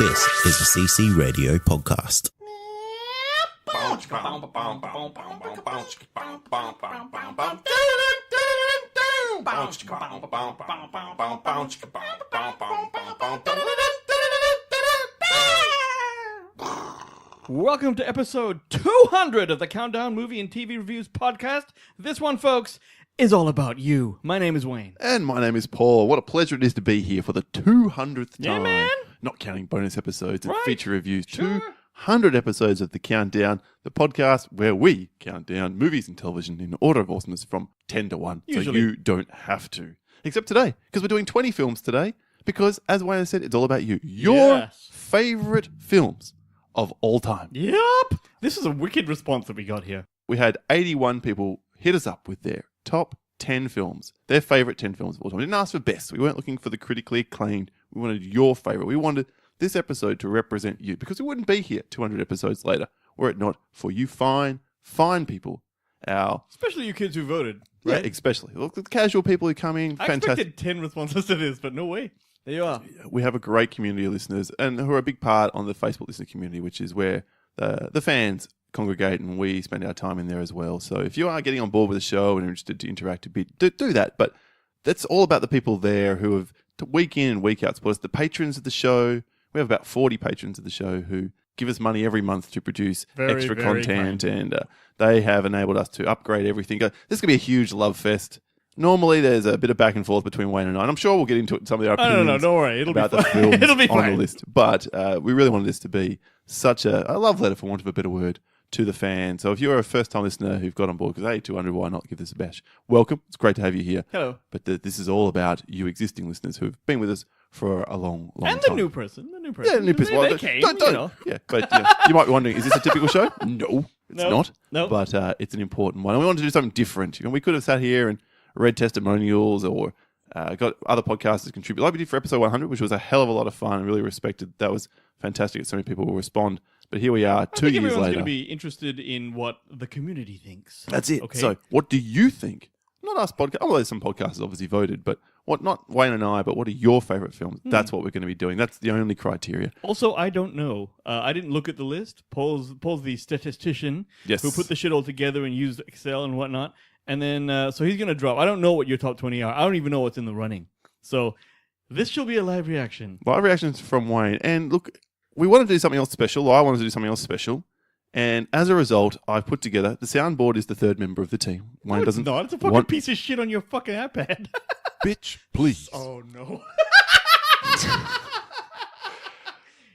This is the CC Radio Podcast. Welcome to episode 200 of the Countdown Movie and TV Reviews podcast. This one, folks, is all about you. My name is Wayne. And my name is Paul. What a pleasure it is to be here for the 200th Yeah, time. man. Not counting bonus episodes and Right. feature reviews. Sure. 200 episodes of the Countdown, the podcast where we count down movies and television in order of awesomeness from 10 to 1. Usually. So you don't have to. Except today, because we're doing 20 films today. Because, as Wayne said, it's all about you. Your Yes. favourite films of all time. Yup. This is a wicked response that we got here. We had 81 people hit us up with their top 10 films, their favourite 10 films of all time. We didn't ask for best. We weren't looking for the critically acclaimed. We wanted your favourite. We wanted this episode to represent you because we wouldn't be here 200 episodes later were it not for you fine people. Especially you kids who voted. Yeah, Right? especially. Look, the casual people who come in, I fantastic. expected 10 responses to this, but no way. There you are. We have a great community of listeners and who are a big part on the Facebook listener community, which is where the fans congregate and we spend our time in there as well. So if you are getting on board with the show and interested to interact a bit, do that. But that's all about the people there who have, week in and week out, support us. The patrons of the show, we have about 40 patrons of the show who give us money every month to produce extra very content, kind. and they have enabled us to upgrade everything. This could be a huge love fest. Normally, there's a bit of back and forth between Wayne and I. And I'm sure we'll get into it in some of our opinions. No, don't worry. It'll about be the fine. films It'll be on fine. the list. But we really wanted this to be such a love letter, for want of a better word, to the fans. So if you're a first-time listener who've got on board, because, hey, 200, why not give this a bash? Welcome. It's great to have you here. Hello. But this is all about you existing listeners who've been with us for a long And time. the new person. Yeah, the new person. They Well, came, don't. you know. Yeah, but you might be wondering, is this a typical show? No, it's not. No. But it's an important one. And we wanted to do something different. You know, we could have sat here and read testimonials or got other podcasts to contribute, like we did for episode 100, which was a hell of a lot of fun and really respected. That was fantastic. So many people will respond. But here we are, 2 years Everyone's later. going to be interested in what the community thinks. That's it. Okay. So, what do you think? Not us podcast. Oh, well, there's some podcasts obviously voted, but what? Not Wayne and I, but what are your favorite films? That's what we're going to be doing. That's the only criteria. Also, I don't know. I didn't look at the list. Paul's the statistician Yes. who put the shit all together and used Excel and whatnot. And then, so he's going to drop. I don't know what your top 20 are. I don't even know what's in the running. So this shall be a live reaction. Live reactions from Wayne. And look, we want to do something else special. I wanted to do something else special. And as a result, I've put together, the soundboard is the third member of the team. Wayne No, doesn't it's not. It's a fucking piece of shit on your fucking iPad. Bitch, please. Oh, no.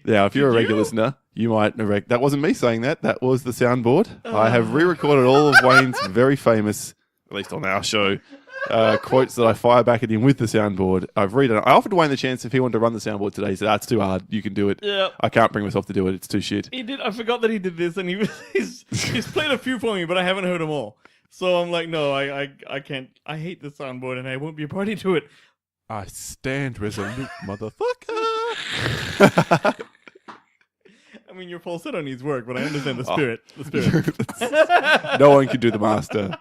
Now, if you're a Did regular you? listener, you might erect. That wasn't me saying that. That was the soundboard. I have re-recorded all of Wayne's very famous, at least on our show, quotes that I fire back at him with the soundboard. I've redone it. I offered Wayne the chance if he wanted to run the soundboard today. He said, "It's too hard. You can do it. Yep. I can't bring myself to do it. It's too shit." He did. I forgot that he did this, and he's played a few for me, but I haven't heard them all. So I'm like, no, I can't. I hate the soundboard, and I won't be a party to it. I stand resolute, motherfucker. I mean, your falsetto needs work, but I understand the Oh. spirit. The spirit. No one can do the master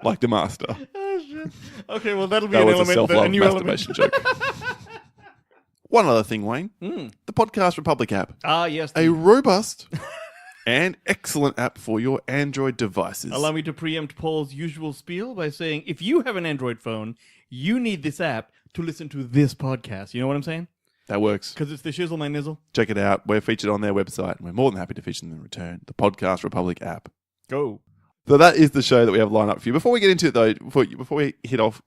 like the master. Oh, shit. Okay, well, that'll be That an was a element. self-love A new element. masturbation joke. One other thing, Wayne. The Podcast Republic app. Ah, yes. A robust and excellent app for your Android devices. Allow me to preempt Paul's usual spiel by saying, if you have an Android phone, you need this app to listen to this podcast. You know what I'm saying? That works. Because it's the shizzle my nizzle. Check it out. We're featured on their website, and we're more than happy to feature them in return. The Podcast Republic app. Go. So that is the show that we have lined up for you. Before we get into it, though, before we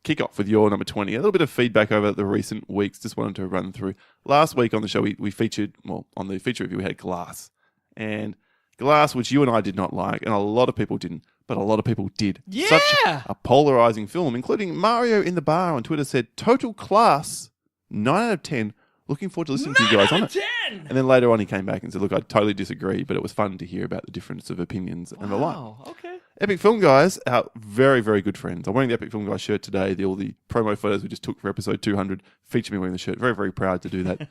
kick off with your number 20, a little bit of feedback over the recent weeks. Just wanted to run through. Last week on the show, we featured, well, on the feature review, we had Glass. And Glass, which you and I did not like, and a lot of people didn't, but a lot of people did. Yeah! Such a polarizing film, including Mario in the Bar on Twitter said, total class, 9 out of 10. Looking forward to listening to you guys on it. 10! And then later on he came back and said, look, I totally disagree, but it was fun to hear about the difference of opinions and the like. Wow, okay. Epic Film Guys, our very, very good friends. I'm wearing the Epic Film Guys shirt today. All the promo photos we just took for episode 200 feature me wearing the shirt. Very, very proud to do that.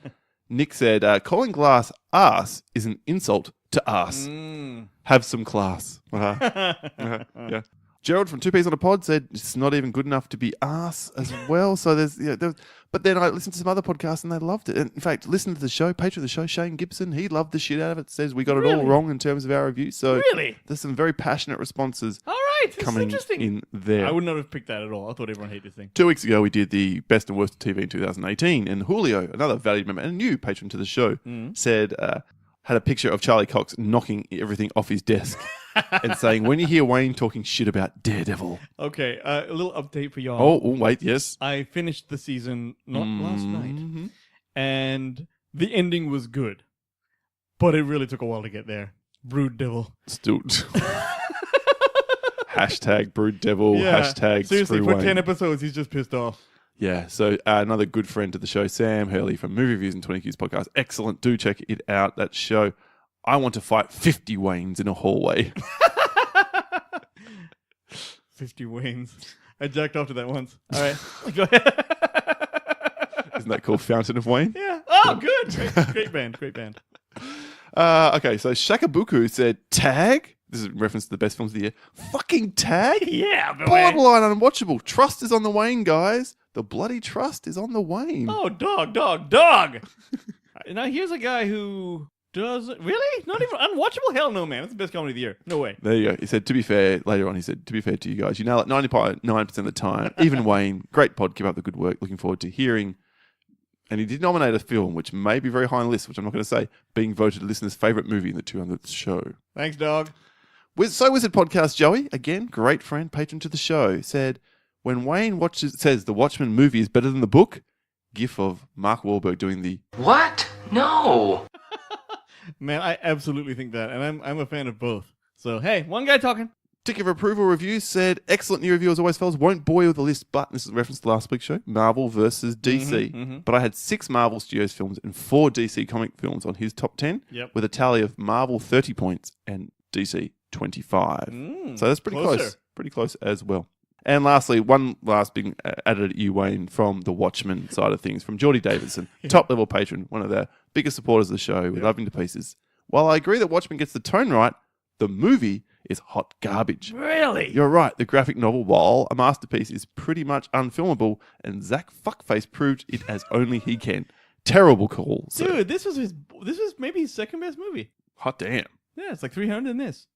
Nick said, calling Glass arse is an insult to us. Have some class. Yeah. Gerald from Two Peas on a Pod said it's not even good enough to be arse as well. So but then I listened to some other podcasts and they loved it. And in fact, listen to the show, patron of the show, Shane Gibson, he loved the shit out of it. Says we got it all wrong in terms of our review. So there's some very passionate responses. All right, this coming is interesting. in there. I would not have picked that at all. I thought everyone hated this thing. 2 weeks ago, we did the best and worst of TV in 2018, and Julio, another valued member and a new patron to the show, said had a picture of Charlie Cox knocking everything off his desk and saying, "When you hear Wayne talking shit about Daredevil." Okay, a little update for y'all. Oh, wait, yes. I finished the season not last night, and the ending was good, but it really took a while to get there. Brood Devil. Still. Hashtag Brood Devil. Hashtag seriously, Screw for Wayne. 10 episodes, he's just pissed off. Yeah, so another good friend to the show, Sam Hurley from Movie Reviews and 20Qs podcast. Excellent. Do check it out, that show. I want to fight 50 Waynes in a hallway. 50 Waynes. I jacked off to that once. All right, go ahead. Isn't that called Fountain of Wayne? Yeah. Oh, good. Great band. Great band. Okay, so Shakabuku said, Tag? This is in reference to the best films of the year. Fucking Tag? Yeah, boy. Borderline unwatchable. Trust is on the wane, guys. The bloody trust is on the wane. Oh, dog. Now, here's a guy who does... Really? Not even unwatchable? Hell no, man. That's the best comedy of the year. No way. There you go. He said, to be fair, later on, he said, to be fair to you guys, you nail it 99% of the time. Even Wayne, great pod, keep up the good work. Looking forward to hearing. And he did nominate a film, which may be very high on the list, which I'm not going to say, being voted listeners' favourite movie in the 200th show. Thanks, dog. So Wizard Podcast Joey, again, great friend, patron to the show, said, when Wayne says the Watchmen movie is better than the book, gif of Mark Wahlberg doing the What? No. Man, I absolutely think that, and I'm a fan of both. So, hey, one guy talking. Tick of Approval Review said, excellent new review as always, fellas. Won't bore you with the list, but this is a reference to last week's show, Marvel versus DC. But I had 6 Marvel Studios films and 4 DC comic films on his top 10, with a tally of Marvel 30 points and DC 25. So that's pretty close. Pretty close as well. And lastly, one last big added at you, Wayne, from the Watchmen side of things, from Geordie Davidson, top-level patron, one of the biggest supporters of the show. We love him to pieces. While I agree that Watchmen gets the tone right, the movie is hot garbage. Really? You're right. The graphic novel, while a masterpiece, is pretty much unfilmable, and Zach Fuckface proved it as only he can. Terrible call. So. Dude, this was maybe his second best movie. Hot damn. Yeah, it's like 300 in this.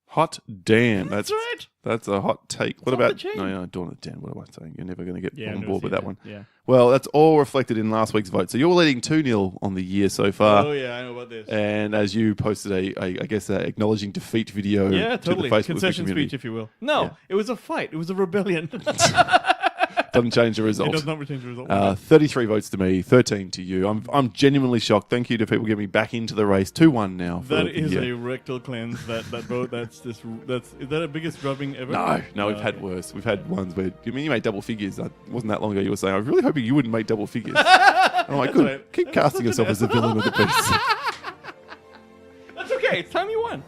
Hot damn. That's right. That's a hot take. What off about... the chain. No, Dawn of the Dead. What am I saying? You're never going to get I've on never board with seen that one. Yeah. Well, that's all reflected in last week's vote. So you're leading 2-0 on the year so far. Oh, yeah, I know about this. And as you posted I guess, acknowledging defeat video Yeah, totally. to the Facebook Concession community. speech, if you will. No, It was a fight. It was a rebellion. Doesn't change the result. It does not change the result. 33 votes to me, 13 to you. I'm genuinely shocked. Thank you to people getting me back into the race. 2-1 now. That is a rectal cleanse. That vote. Is that a biggest drubbing ever? No, we've had worse. We've had ones where you made double figures. It wasn't that long ago. You were saying, I was really hoping you wouldn't make double figures. I'm like, good. Right. Keep casting yourself as the villain of the piece. That's okay. It's time you won.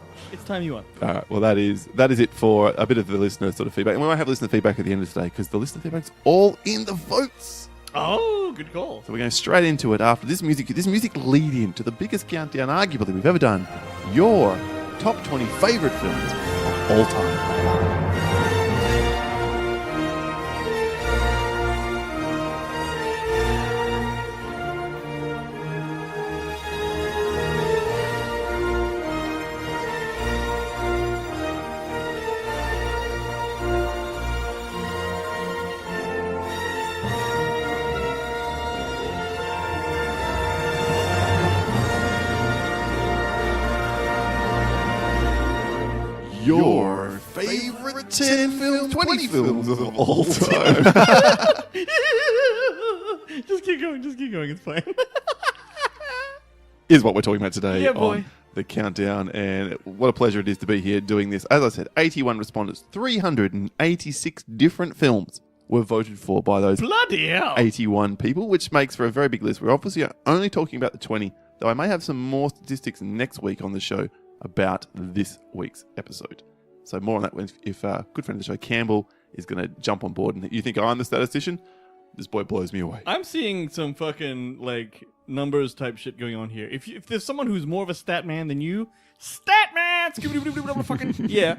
All right. Well, that is it for a bit of the listener sort of feedback. And we might have listener feedback at the end of today because the listener feedback's all in the votes. Oh, good call. So we're going straight into it after this music lead in to the biggest countdown arguably we've ever done. Your top 20 favourite films of all time. Your favorite 10 films, 20 films of all time. Just keep going. It's fine. Is what we're talking about today Yeah, boy. on the countdown. And what a pleasure it is to be here doing this. As I said, 81 respondents, 386 different films were voted for by those Bloody hell. 81 people, which makes for a very big list. We're obviously only talking about the 20, though I may have some more statistics next week on the show about this week's episode. So more on that if good friend of the show, Campbell, is going to jump on board. And you think I'm the statistician? This boy blows me away. I'm seeing some fucking, numbers type shit going on here. If there's someone who's more of a stat man than you, stat man! Fucking, yeah.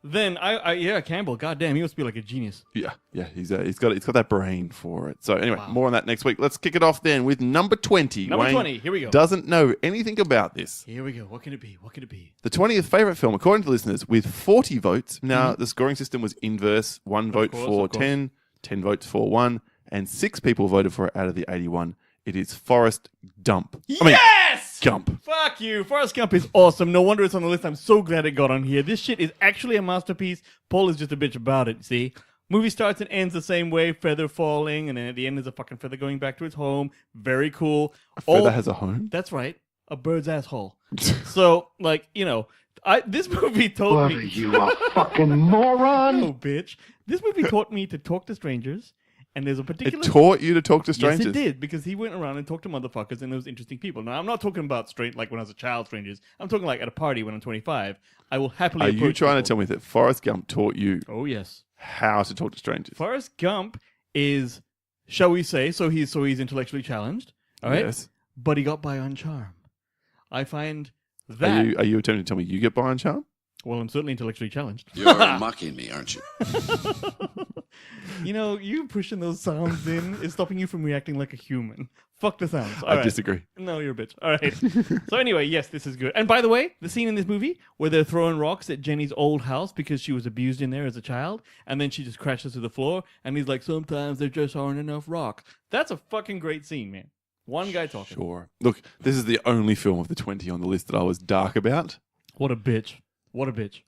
then yeah, Campbell. Goddamn, he must be like a genius. Yeah, he's got that brain for it. So anyway, more on that next week. Let's kick it off then with number 20. Number Wayne 20. Here we go. Doesn't know anything about this. Here we go. What can it be? What could it be? The 20th favorite film, according to listeners, with 40 votes. Now the scoring system was inverse: 1 vote for 10, 10 votes for 1, and 6 people voted for it out of the 81. It is Forrest Gump. Yes! Gump. Fuck you. Forrest Gump is awesome. No wonder it's on the list. I'm so glad it got on here. This shit is actually a masterpiece. Paul is just a bitch about it, see? Movie starts and ends the same way, feather falling, and then at the end is a fucking feather going back to its home. Very cool. A feather has a home? That's right. A bird's asshole. So, like, you know, this movie told me... What are you, a fucking moron? No, bitch. This movie taught me to talk to strangers. And there's a particular... It taught you to talk to strangers? Yes, it did, because he went around and talked to motherfuckers, and those interesting people. Now, I'm not talking about straight, like when I was a child, strangers. I'm talking like at a party when I'm 25. I will happily Are approach you trying people. to tell me that Forrest Gump taught you Oh, yes. how to talk to strangers? Forrest Gump is, shall we say, so he's intellectually challenged, all right? Yes. But he got by on charm. I find that... Are you attempting to tell me you get by on charm? Well, I'm certainly intellectually challenged. You're mocking me, aren't you? You know, you pushing those sounds in is stopping you from reacting like a human. Fuck the sounds. All I right. disagree. No, you're a bitch. All right. So anyway, yes, this is good. And by the way, the scene in this movie where they're throwing rocks at Jenny's old house because she was abused in there as a child, and then she just crashes to the floor, and he's like, sometimes there just aren't enough rock. That's a fucking great scene, man. One guy talking. Sure. Look, this is the only film of the 20 on the list that I was dark about. What a bitch. What a bitch.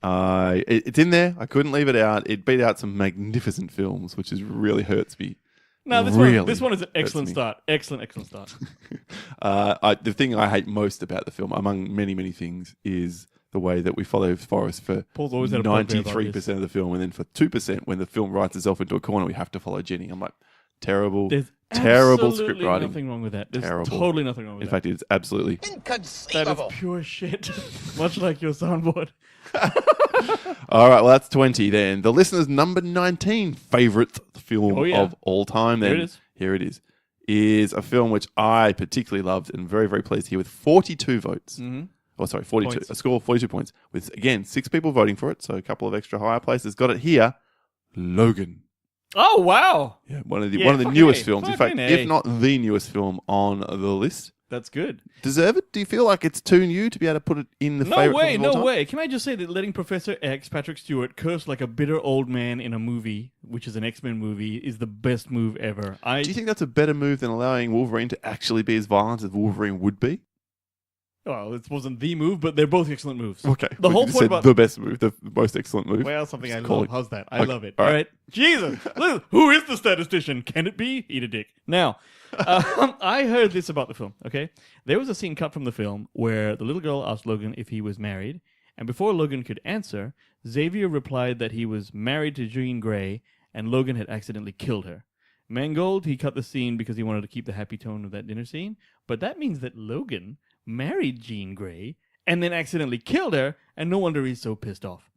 It's in there. I couldn't leave it out. It beat out some magnificent films, which really hurts me. No, this one is an excellent start. Excellent start. The thing I hate most about the film, among many, many things, is the way that we follow Forrest for Paul's always had a bugbear about 93% of the film, and then for 2%, when the film writes itself into a corner, we have to follow Jenny. I'm like, terrible. There's terrible absolutely script writing. Nothing wrong with that. There's Terrible. totally nothing wrong with In that. fact, it's absolutely... That is pure shit. Much like your soundboard. All right, well, that's 20 then. The listener's number 19 favourite film of all time then. Here it is. Is a film which I particularly loved and very, very pleased here with 42 votes. Mm-hmm. Oh, sorry, 42. Points. A score of 42 points. With, again, 6 people voting for it, so a couple of extra higher places. Got it here. Logan. Oh, wow. Yeah, one of the fucking newest A. films. In fact, Fucking A. if not the newest film on the list. That's good. Deserve it? Do you feel like it's too new to be able to put it in the No favourite way, films of all no time? way. Can I just say that letting Professor X, Patrick Stewart, curse like a bitter old man in a movie, which is an X-Men movie, is the best move ever. Do you think that's a better move than allowing Wolverine to actually be as violent as Wolverine would be? Well, it wasn't the move, but they're both excellent moves. Okay. The well, whole you point said about... the best move, the most excellent move. Well, something I call love. it- How's that? I Okay, love it. all All right. right. Jesus. Listen, who is the statistician? Can it be? Eat a dick. Now, I heard this about the film, okay? There was a scene cut from the film where the little girl asked Logan if he was married, and before Logan could answer, Xavier replied that he was married to Jean Grey, and Logan had accidentally killed her. Mangold, he cut the scene because he wanted to keep the happy tone of that dinner scene, but that means that Logan married Jean Grey and then accidentally killed her, and no wonder he's so pissed off.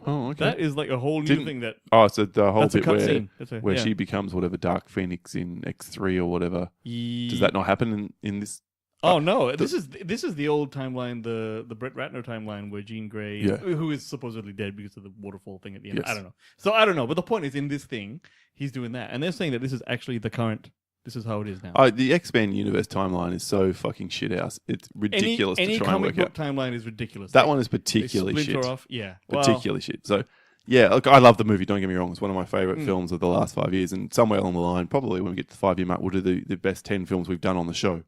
Oh, okay. That is like a whole new thing that... Oh, so the whole That's a bit cut where, scene. where yeah. she becomes whatever Dark Phoenix in X3 or whatever. Does that not happen in this? Oh no! This is the old timeline, the Brett Ratner timeline, where Jean Grey, Yeah. who is supposedly dead because of the waterfall thing at the end. Yes. I don't know. So I don't know. But the point is, in this thing, he's doing that, and they're saying that this is actually the current. This is how it is now. Oh, the X-Men universe timeline is so fucking shit house. It's ridiculous any to try and comic work book out. timeline is ridiculous. That They- one is they particularly splinter shit. off. Yeah, well, Particularly shit. So, yeah, look, I love the movie. Don't get me wrong; it's one of my favorite films of the last 5 years. And somewhere along the line, probably when we get to the 5-year mark, we'll do the best 10 films we've done on the show.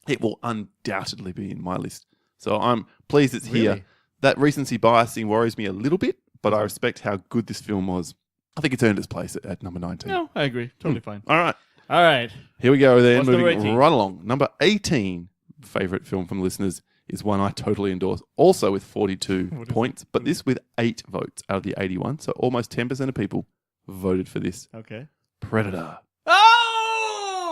It will undoubtedly be in my list. So I'm pleased it's here. Really? That recency bias thing worries me a little bit, but I respect how good this film was. I think it's earned its place at number 19. No, I agree. Totally fine. All right. All right. Here we go then, What's number moving 18? right along. Number 18 favourite film from listeners is one I totally endorse, also with 42 points, but this with 8 votes out of the 81, so almost 10% of people voted for this. Okay. Predator.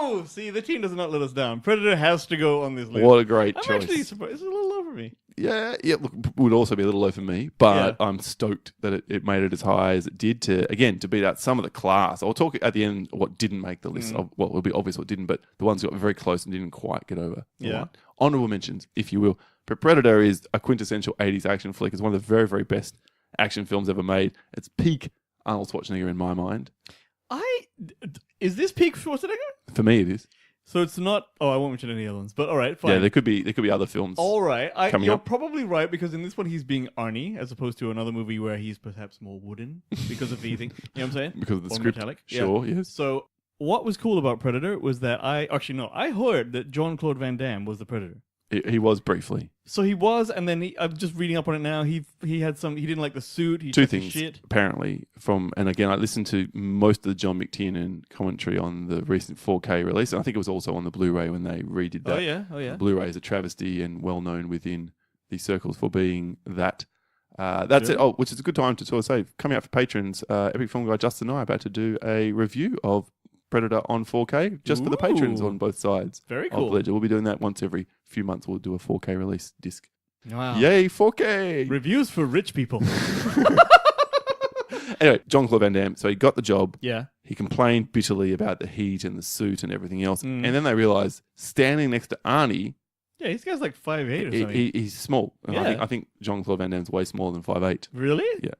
Oh, see, the team does not let us down. Predator has to go on this list. What a great I'm choice. actually surprised. It's a little low for me. Yeah, look, would also be a little low for me, but Yeah. I'm stoked that it made it as high as it did to beat out some of the class. I'll talk at the end what didn't make the list, of what will be obvious what didn't, but the ones who got very close and didn't quite get over the Yeah. line. Honorable mentions, if you will. But Predator is a quintessential 80s action flick. It's one of the very, very best action films ever made. It's peak Arnold Schwarzenegger in my mind. Is this peak Schwarzenegger? For me, it is. So it's not. Oh, I won't mention any other ones. But all right, fine. Yeah, there could be other films. All right, coming you're up. probably right because in this one he's being Arnie as opposed to another movie where he's perhaps more wooden because of the thing. You know what I'm saying? Because of the Or script. metallic. Sure, Yeah. yes. So what was cool about Predator was that I heard that Jean-Claude Van Damme was the Predator. He was briefly. So he was, and then I'm just reading up on it now. He didn't like the suit. He Two took the things, shit. apparently, and again, I listened to most of the John McTiernan commentary on the recent 4K release, and I think it was also on the Blu-ray when they redid that. Oh yeah. The Blu-ray is a travesty and well known within the circles for being that. That's it. Oh, which is a good time to sort of say, coming out for patrons, Epic Film Guy Justin and I are about to do a review of Predator on 4K just for the patrons on both sides. Very cool. Of Ledger. We'll be doing that once every few months. We'll do a 4K release disc. Wow. Yay, 4K! Reviews for rich people. Anyway, Jean-Claude Van Damme. So he got the job. Yeah. He complained bitterly about the heat and the suit and everything else. And then they realized standing next to Arnie, Yeah, this guy's like 5'8" or something. he's small. And Yeah. I think Jean-Claude Van Damme's way smaller than 5'8". Really? Yeah.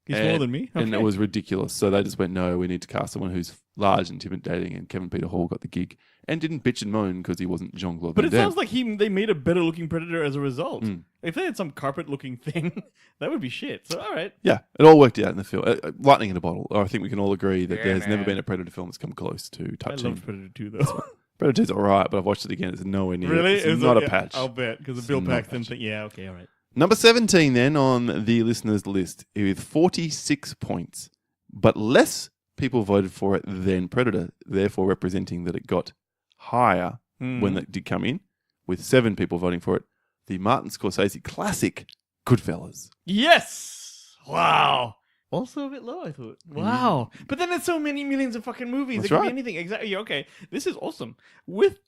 He's smaller than me? And it Okay. was ridiculous. So they just went, no, we need to cast someone who's large and intimidating. And Kevin Peter Hall got the gig and didn't bitch and moan because he wasn't Jean-Claude But Van it Damme. sounds like they made a better looking Predator as a result. If they had some carpet looking thing, that would be shit. So, all right. Yeah, it all worked out in the film. Lightning in a bottle. I think we can all agree that there's never been a Predator film that's come close to I touching. loved Predator 2, though. Predator 2's all right, but I've watched it again. It's nowhere near. Really? It's not a patch. I'll bet, because of It's Bill not a Paxton patch. thing. Yeah, okay, all right. Number 17 then on the listeners' list with 46 points, but less people voted for it than Predator, therefore representing that it got higher when it did come in, with 7 people voting for it. The Martin Scorsese classic, Goodfellas. Yes! Wow. Also a bit low, I thought. Wow. But then there's so many millions of fucking movies. That's it could right. be anything. Exactly. Okay. This is awesome. With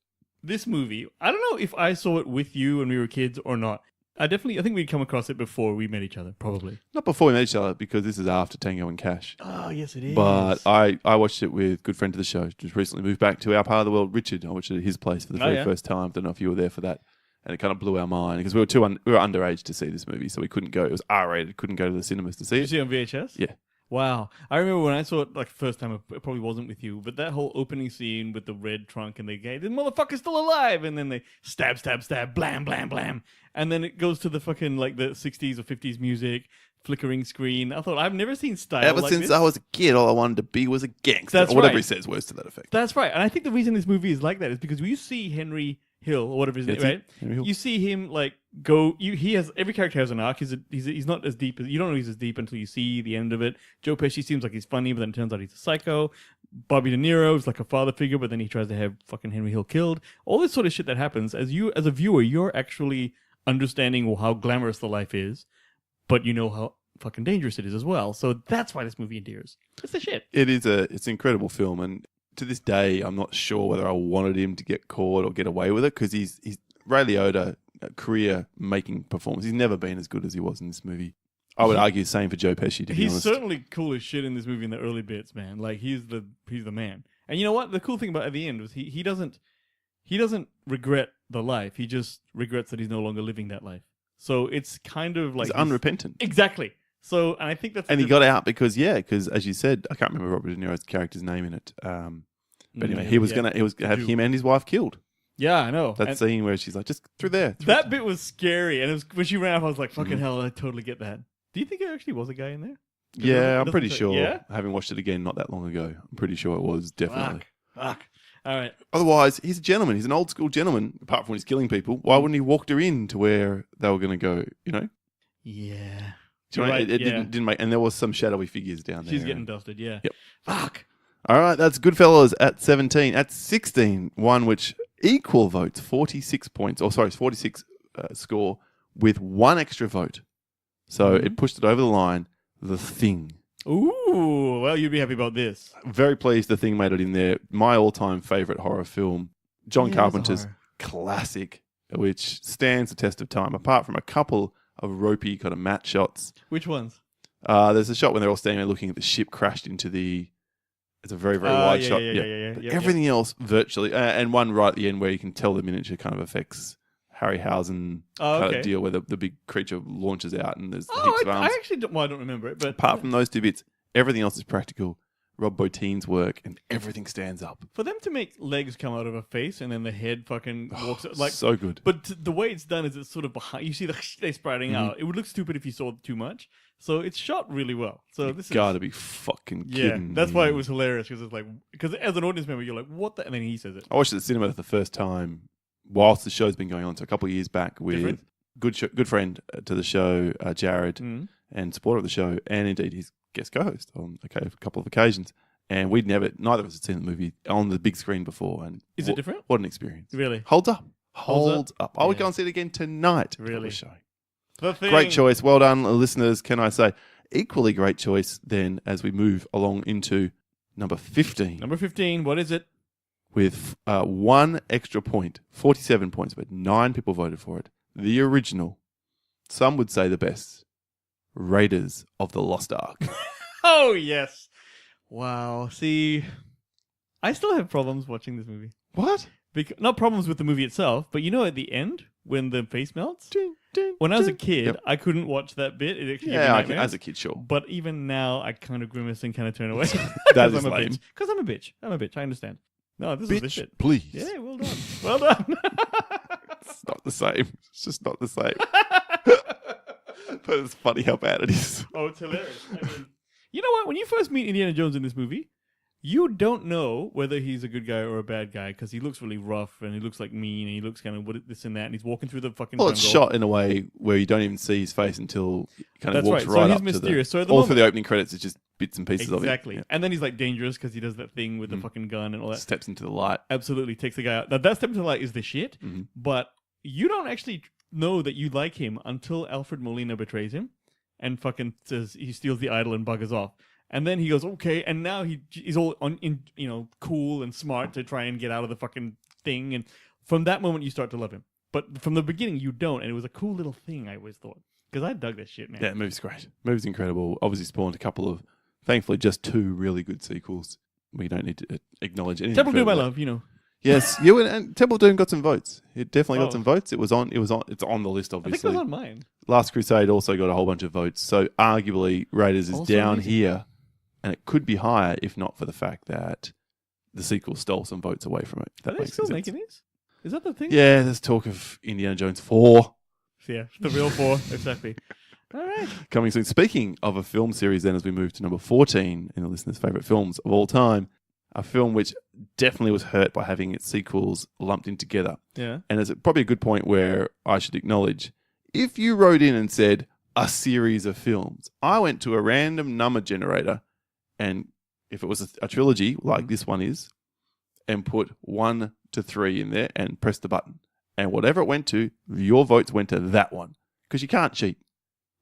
this movie, I don't know if I saw it with you when we were kids or not. I think we'd come across it before we met each other, probably. Not before we met each other, because this is after Tango and Cash. Oh, yes, it is. But I watched it with a good friend of the show, just recently moved back to our part of the world, Richard. I watched it at his place for the very first time. Don't know if you were there for that. And it kind of blew our mind because we were underage to see this movie, so we couldn't go. It was R-rated. Couldn't go to the cinemas to see Did it. you see it on VHS? Yeah. Wow. I remember when I saw it like first time, it probably wasn't with you, but that whole opening scene with the red trunk and the motherfucker's still alive, and then they stab, blam, blam, blam. And then it goes to the fucking like the 60s or 50s music, flickering screen. I thought, I've never seen style Ever like since this. I was a kid, all I wanted to be was a gangster. That's or whatever right. he says, words to that effect. That's right. And I think the reason this movie is like that is because you see Henry Hill or whatever his name, That's it. right? Henry Hill. You see him like go. He has every character has an arc. He's not as deep as you don't know he's as deep until you see the end of it. Joe Pesci seems like he's funny, but then it turns out he's a psycho. Bobby De Niro is like a father figure, but then he tries to have fucking Henry Hill killed. All this sort of shit that happens as a viewer, you're actually understanding how glamorous the life is, but you know how fucking dangerous it is as well. So that's why this movie endears. It's the shit. It's an incredible film, and to this day, I'm not sure whether I wanted him to get caught or get away with it because he's Ray Liotta, career-making performance. He's never been as good as he was in this movie. I would argue the same for Joe Pesci, to be He's honest. certainly cool as shit in this movie in the early bits, man. Like he's the man. And you know what? The cool thing about at the end was he doesn't regret the life. He just regrets that he's no longer living that life. So it's kind of like He's unrepentant. Exactly. So, and I think that's And he got out because as you said, I can't remember Robert De Niro's character's name in it. But anyway, he was gonna have him and his wife killed. Yeah, I know. That scene where she's like, just through there. That bit was scary, and it was, when she ran off, I was like, "Fucking hell, I totally get that." Do you think there actually was a guy in there? Yeah, I'm pretty Doesn't say- sure. Yeah? Having watched it again not that long ago, I'm pretty sure it was definitely. Fuck. All right. Otherwise, he's a gentleman. He's an old school gentleman. Apart from when he's killing people, why wouldn't he walked her in to where they were going to go? You know, Yeah. Do you know, Right, it yeah. didn't make. And there was some shadowy figures down there. She's getting dusted. Yeah. Yep. Fuck. All right, that's Goodfellas at 17. At 16, one which equal votes, 46 points. 46 score with one extra vote. So it pushed it over the line. The Thing. Ooh. Well, you'd be happy about this. Very pleased The Thing made it in there. My all-time favorite horror film. John Yeah, it's a Carpenter's horror. classic, which stands the test of time, apart from a couple of ropey kind of matte shots. Which ones? There's a shot when they're all standing there looking at the ship crashed into the... It's a very, very wide shot. Yeah. But everything else virtually... and one right at the end where you can tell the miniature kind of effects Harryhausen Oh, kind okay. of deal where the big creature launches out and there's Oh, heaps of I arms. actually don't, well, I don't remember it, but Apart from those two bits, everything else is practical. Rob Bottin's work and everything stands up. for them to make legs come out of a face and then the head fucking walks like. So good. But the way it's done is it's sort of behind. You see they sprouting Mm-hmm. out. It would look stupid if you saw too much. So it's shot really well. So this is Gotta be fucking yeah. kidding That's me. why it was hilarious because it's like because as an audience member you're like what the and then he says it. I watched it at the cinema for the first time whilst the show's been going on. So a couple of years back with Different? good friend to the show, Jared, Mm. and supporter of the show, and indeed his guest co-host on a couple of occasions. And neither of us had seen the movie on the big screen before. And Is it different? What an experience. Really? Holds up. Holds Holds up. I would Yeah. go and see it again tonight. Really? The show. The thing. Great choice. Well done, listeners, can I say. Equally great choice then as we move along into number 15 Number 15. What is it? with one extra point, 47 points, but 9 people voted for it. The original, some would say the best, Raiders of the Lost Ark. Oh yes. Wow. See, I still have problems watching this movie. What? Not problems with the movie itself, but you know at the end when the face melts. When I was a kid, Yep. I couldn't watch that bit. It actually gave me Yeah, nightmares. as a kid, sure. But even now, I kind of grimace and kind of turn away. That is I'm a lame. bitch. Because I'm a bitch. I'm a bitch. I understand. No, this is this Bitch, bit. please. Yeah, well done. Well done. It's not the same. It's just not the same. But it's funny how bad it is. Oh, it's hilarious. I mean, you know what? When you first meet Indiana Jones in this movie, you don't know whether he's a good guy or a bad guy because he looks really rough and he looks like mean and he looks kind of this and that and he's walking through the fucking Well, jungle. it's shot in a way where you don't even see his face until he kind of That's walks right. So right he's up mysterious. to So at the... the All through moment- the opening credits, it's just bits and pieces of it. Exactly. Yeah. And then he's like dangerous because he does that thing with the fucking gun and all that. Steps into the light. Absolutely takes the guy out. Now, that step into the light is the shit, Mhm. but you don't actually know that you like him until Alfred Molina betrays him and fucking says he steals the idol and buggers off. And then he goes, okay, and now he's all cool and smart to try and get out of the fucking thing. And from that moment, you start to love him. But from the beginning, you don't. And it was a cool little thing, I always thought. Because I dug this shit, man. Yeah, the movie's great. The movie's incredible. Obviously spawned a couple of, thankfully, just 2 really good sequels. We don't need to acknowledge anything. Temple of Doom, I further. love, you know. Yes, you and Temple of Doom got some votes. It definitely Oh. got some votes. It's on the list, I think it obviously. was on mine. Last Crusade also got a whole bunch of votes. So arguably Raiders is Also down amazing. here, and it could be higher if not for the fact that the sequel stole some votes away from it. Are they makes still sense. making these? Is that the thing? Yeah, there's talk of Indiana Jones 4 Yeah, the real 4, exactly. All right. coming soon. Speaking of a film series, then as we move to number 14 in the listeners' favourite films of all time, a film which definitely was hurt by having its sequels lumped in together. Yeah. And it's probably a good point where I should acknowledge, if you wrote in and said a series of films, I went to a random number generator, and if it was a trilogy like this one is, and put 1 to 3 in there and pressed the button. And whatever it went to, your votes went to that one. Because you can't cheat.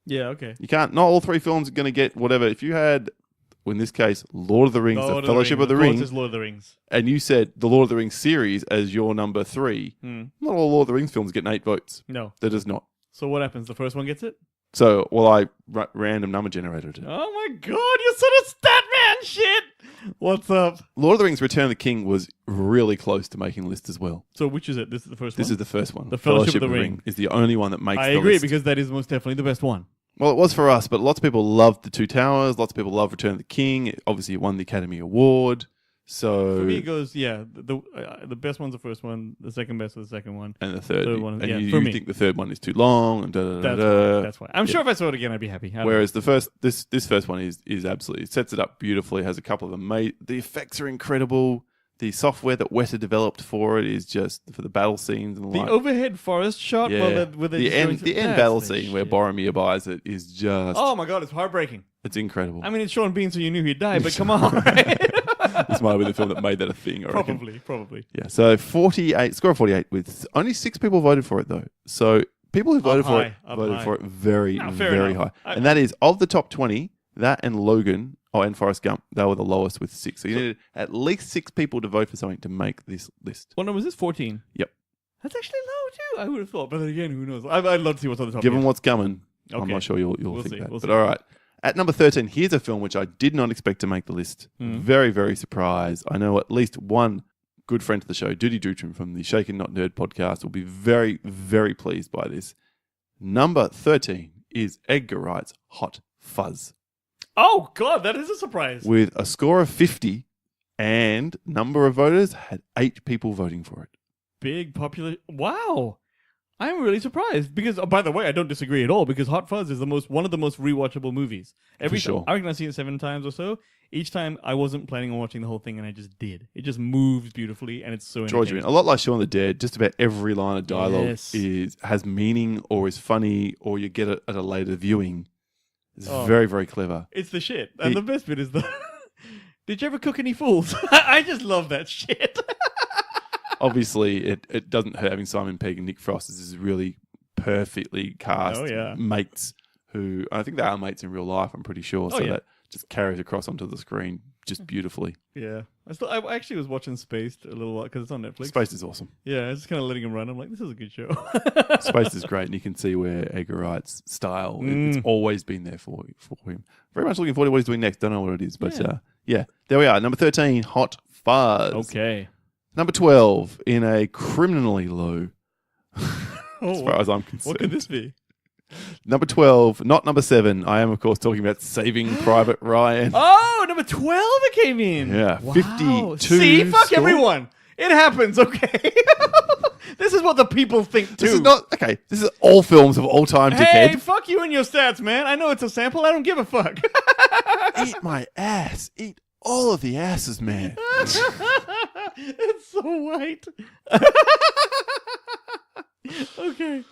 Yeah, okay. You can't, not all 3 films are going to get whatever. If you had, in this case, Lord of the Rings, Lord The Fellowship of the Ring, is Lord of the Rings. and you said the Lord of the Rings series as your number 3, not all Lord of the Rings films get 8 votes. No. That is not. So what happens? The first one gets it? So, well, I random number generated it. Oh my god, you're sort of stat man shit! What's up? Lord of the Rings Return of the King was really close to making the list as well. So which is it? This is the first This one? is the first one. The Fellowship of the Ring. is the only one that makes I the agree, list. because that is most definitely the best one. Well, it was for us, but lots of people loved The Two Towers. Lots of people loved Return of the King. Obviously, it won the Academy Award. So For me, it goes, the best one's the first one, the second best is the second one. and the third, Third one, and yeah, you for me. think the third one is too long, and That's why. I'm sure if I saw it again, I'd be happy. Whereas the first, this first one is absolutely, it sets it up beautifully. It has a couple of the effects are incredible. The software that Weta developed for it is just for the battle scenes and the like. overhead forest shot, Yeah, with the end battle scene where Boromir buys it is just, Oh my god, it's heartbreaking. it's incredible. I mean, it's Sean Bean, so you knew he'd die, but come on, right? This might have been the film that made that a thing, I reckon. Probably. Yeah, so 48, score of 48 with only 6 people voted for it though. So people who voted for it up voted high. for it very, No, fair very enough. high. And that is, of the top 20, that and Logan, and Forrest Gump, they were the lowest with 6. So you needed at least 6 people to vote for something to make this list. What number was this? 14. Yep. That's actually low too. I would have thought, but then again, who knows? I'd love to see what's on the top. Given here. what's coming, I'm Okay. not sure you'll We'll think see, that. we'll But see. all right. At number 13, here's a film which I did not expect to make the list. Hmm. Very, very surprised. I know at least one good friend of the show, Duty Dutram from the Shaken Not Nerd podcast, will be very, very pleased by this. Number 13 is Edgar Wright's Hot Fuzz. Oh, God, that is a surprise. With a score of 50 and number of voters had 8 people voting for it. Big popular. Wow. I'm really surprised because, by the way, I don't disagree at all because Hot Fuzz is one of the most rewatchable movies. Every sure. I reckon I've seen it 7 times or so. Each time I wasn't planning on watching the whole thing and I just did. It just moves beautifully and it's so George, entertaining. a lot like Shaun of the Dead, just about every line of dialogue Yes. has meaning or is funny or you get it at a later viewing. It's Oh. very, very clever. It's the shit. And the best bit is the... Did you ever cook any fools? I just love that shit. Obviously, it doesn't hurt having Simon Pegg and Nick Frost as this really perfectly cast mates who, I think they are mates in real life, I'm pretty sure. So that just carries across onto the screen just beautifully. Yeah. I actually was watching Spaced a little while because it's on Netflix. Spaced is awesome. Yeah, I was just kind of letting him run. I'm like, this is a good show. Spaced is great, and you can see where Edgar Wright's style, it's always been there for him. Very much looking forward to what he's doing next. Don't know what it is, but there we are. Number 13, Hot Fuzz. Okay. Number 12, in a criminally low, as far as I'm concerned. What could this be? Number 12, not number 7. I am, of course, talking about Saving Private Ryan. Oh, number 12 it came in. Yeah, Wow. 52. See, fuck score. everyone. It happens, okay? This is what the people think, too. This is not, okay, this is all films of all time, Hey, dickhead. fuck you and your stats, man. I know it's a sample. I don't give a fuck. Eat my ass. Eat all of the asses, man. It's so white. Okay.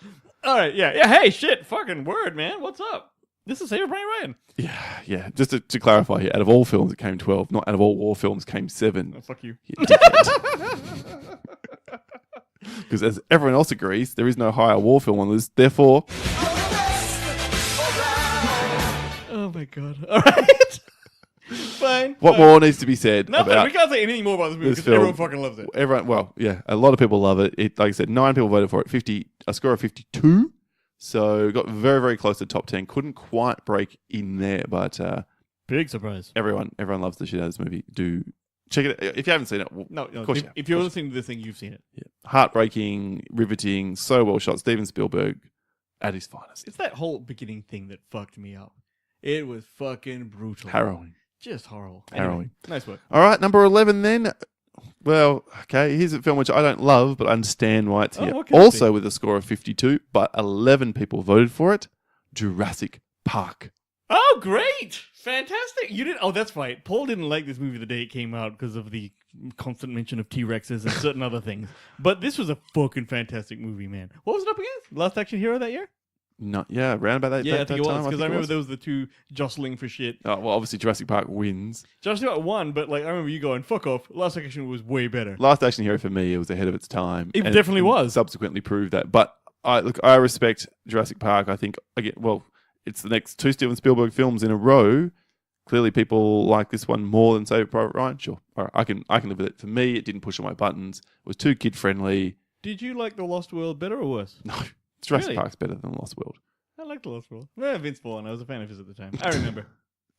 All right, yeah. Hey, shit. Fucking word, man. What's up? This is Saving Private Ryan. Yeah. Just to clarify here, out of all films, it came 12. Not out of all war films, came 7. Oh, fuck you. Because as everyone else agrees, there is no higher war film on this. Therefore... Oh, my God. All right. Fine. What more needs to be said Nothing. about We can't say anything more about this movie this because film? everyone fucking loves it. Everyone, well, yeah, a lot of people love it. Like I said, 9 people voted for it. A score of 52. So got very, very close to top 10. Couldn't quite break in there, but Big surprise. everyone loves the shit out of this movie. Do check it out. If you haven't seen it, No. of course If you're listening to this thing, you've seen it. yeah. Heartbreaking, riveting, so well shot. Steven Spielberg at his finest. It's that whole beginning thing that fucked me up. It was fucking brutal. Harrowing. Just horrible. Harrowing. Nice work. All right, number 11 then. Well, okay, here's a film which I don't love, but I understand why it's here. What can it Also be? with a score of 52, but 11 people voted for it. Jurassic Park. Oh, great! Fantastic! You didn't. Oh, that's right. Paul didn't like this movie the day it came out because of the constant mention of T-Rexes and certain other things. But this was a fucking fantastic movie, man. What was it up against? Last Action Hero that year? Not, yeah, around about that, Yeah, I that think it time. was because I think it remember was. there was the two jostling for shit. Oh, well, obviously Jurassic Park wins. Jurassic Park won, but like I remember you going, "Fuck off!" Last Action was way better. Last Action Hero for me, it was ahead of its time. It definitely was. Subsequently proved that. But I respect Jurassic Park. I think, again, well, it's the next 2 Steven Spielberg films in a row. Clearly people like this one more than Saving Private Ryan. Sure. All right, I can live with it. For me, it didn't push on my buttons. It was too kid-friendly. Did you like The Lost World better or worse? No, Jurassic Really? Park's better than Lost World. I liked The Lost World. Yeah, Vince Vaughn. I was a fan of his at the time. I remember.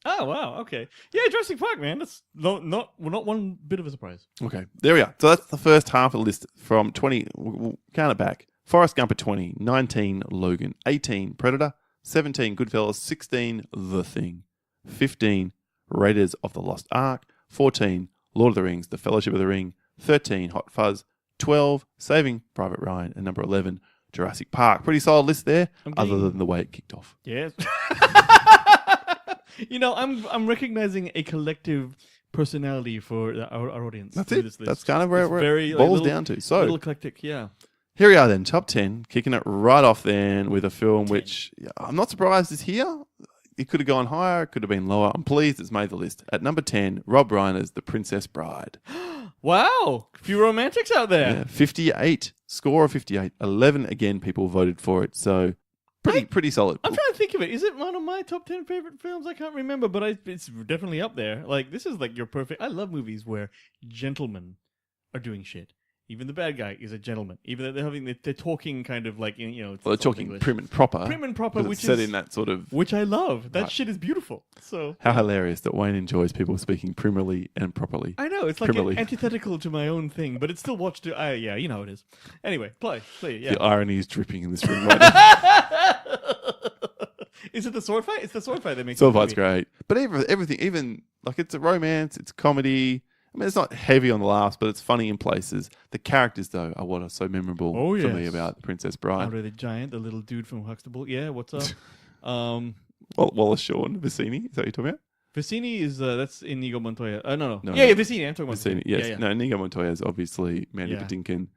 Oh, wow. Okay. Yeah, Jurassic Park, man. That's not one bit of a surprise. Okay, there we are. So that's the first half of the list from 20. We'll count it back. Forrest Gump at 20, 19 Logan, 18 Predator, 17 Goodfellas, 16 The Thing, 15 Raiders of the Lost Ark, 14 Lord of the Rings, The Fellowship of the Ring, 13 Hot Fuzz, 12 Saving Private Ryan, and number 11 Jurassic Park. Pretty solid list there, other than the way it kicked off. Yes. I'm recognizing a collective personality for our audience. That's through it. This list. That's kind of where It's it very, boils little- down to. So little eclectic, yeah. here we are then, top 10, kicking it right off then with a film which I'm not surprised is here. It could have gone higher, it could have been lower. I'm pleased it's made the list. At number 10, Rob Reiner's The Princess Bride. Wow, a few romantics out there. Yeah, 58, score of 58. 11 again people voted for it. So pretty solid. I'm trying to think of it. Is it one of my top 10 favorite films? I can't remember, but it's definitely up there. Like, this is like your perfect... I love movies where gentlemen are doing shit. Even the bad guy is a gentleman. Even though they're talking kind of like Well, they're talking English. prim and proper. Prim and proper, 'cause which it's set is in that sort of. which I love. That Right. shit is beautiful. So How hilarious that Wayne enjoys people speaking primly and properly. I know it's like Primily. antithetical to my own thing, but it's still watched. Yeah, you know how it is. Anyway, play. Yeah. The irony is dripping in this room right now. Is it the sword fight? It's the sword fight that makes Sword the fight's movie. great, but everything, even like it's a romance, it's comedy. I mean, it's not heavy on the laughs, but it's funny in places. The characters, though, are what are so memorable for me yes. about Princess Bride. Andre the Giant, the little dude from Huxtable. Yeah, what's up? Wallace Shawn, Vicini, is that what you're talking about? Vicini is that's Inigo Montoya. No. No, Yeah, no. Vicini. I'm talking about Vicini, yes. Yeah. No, Inigo Montoya is obviously Mandy Yeah. Patinkin.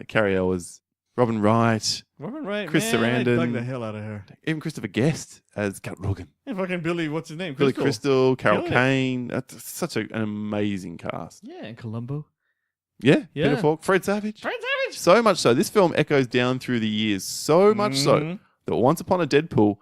Carrie Elwes, Robin Wright, Robin Wright, Chris man, I dug Sarandon. the hell out of her. even Christopher Guest as Count Logan. And fucking Billy, what's his name? Billy Crystal, Carol Killed it. Kane. That's such an amazing cast. Yeah, and Columbo. Yeah, Yeah. Peter Falk, Fred Savage. Fred Savage. So much so. This film echoes down through the years so much so Mhm. that Once Upon a Deadpool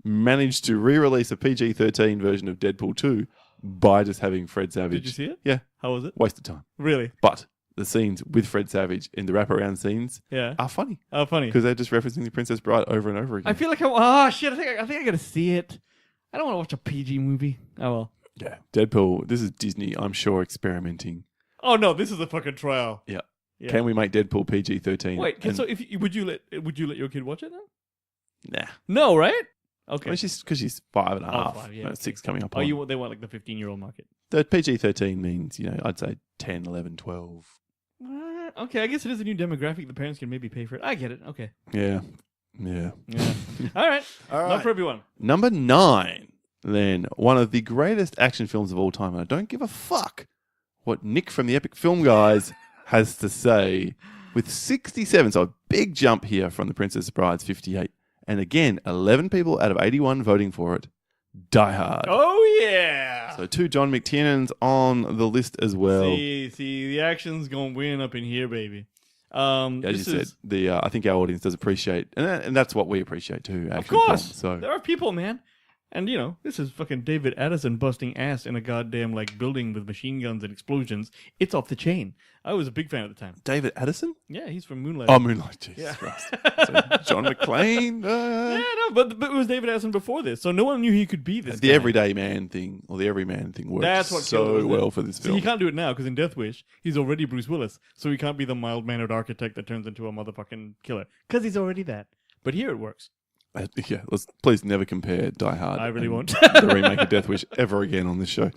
managed to re-release a PG-13 version of Deadpool 2 by just having Fred Savage. Did you see it? Yeah. How was it? Waste of time. Really? But the scenes with Fred Savage in the wraparound scenes Yeah. are funny Oh, funny. because they're just referencing the Princess Bride over and over again. I feel like I think I gotta see it. I don't want to watch a PG movie. Oh well. Yeah. Deadpool, this is Disney, I'm sure, experimenting. Oh no, this is a fucking trial. Yeah. Yeah. Can we make Deadpool PG-13? Wait, And- so would you let your kid watch it then? Nah. No, right? Okay. Well, because she's 5.5. 5, yeah, No, okay. 6 coming up Oh, on. they want like the 15-year-old market. The PG-13 means, I'd say 10, 11, 12. Okay, I guess it is a new demographic. The parents can maybe pay for it. I get it. Okay. Yeah. Yeah. Yeah. All right. All Not right. for everyone. Number 9, then, one of the greatest action films of all time. And I don't give a fuck what Nick from the Epic Film Guys has to say. With 67, so a big jump here from The Princess Bride's 58. And again, 11 people out of 81 voting for it. Die Hard. Oh yeah. So 2 John McTiernans on the list as well. See, the action's gonna win up in here, baby. As you This said, is, I think our audience does appreciate, and that's what we appreciate too. of Action course, films. So there are people, man. And this is fucking David Addison busting ass in a goddamn like building with machine guns and explosions. It's off the chain. I was a big fan at the time. David Addison? Yeah, he's from Moonlight. Oh, Moonlight. Jesus Yeah. Christ. So John McClane. Yeah, no, but it was David Addison before this, so no one knew he could be this. The guy. everyday man thing, or the everyman thing, works That's what killed it, so wasn't it? well for this See, film. he can't do it now because in Death Wish he's already Bruce Willis, so he can't be the mild-mannered architect that turns into a motherfucking killer because he's already that. But here it works. Yeah, let's please never compare Die Hard. I really and won't. the remake of Death Wish ever again on this show.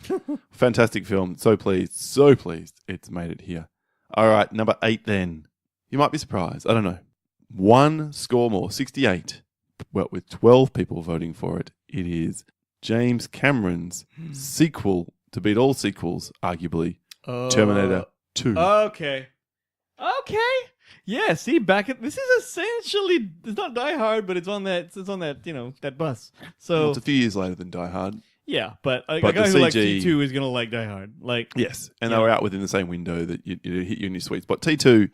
Fantastic film. So pleased it's made it here. All right, number 8 then. You might be surprised. I don't know. 1 score more, 68. Well, with 12 people voting for it, it is James Cameron's sequel to beat all sequels, arguably, Terminator 2. Okay. Yeah, see, this is essentially, it's not Die Hard, but it's on that that bus. So It's a few years later than Die Hard. yeah, but a But guy the who likes CG T2 is gonna like Die Hard. Like, Yes, and Yeah. they were out within the same window that you hit you in your sweet spot. T2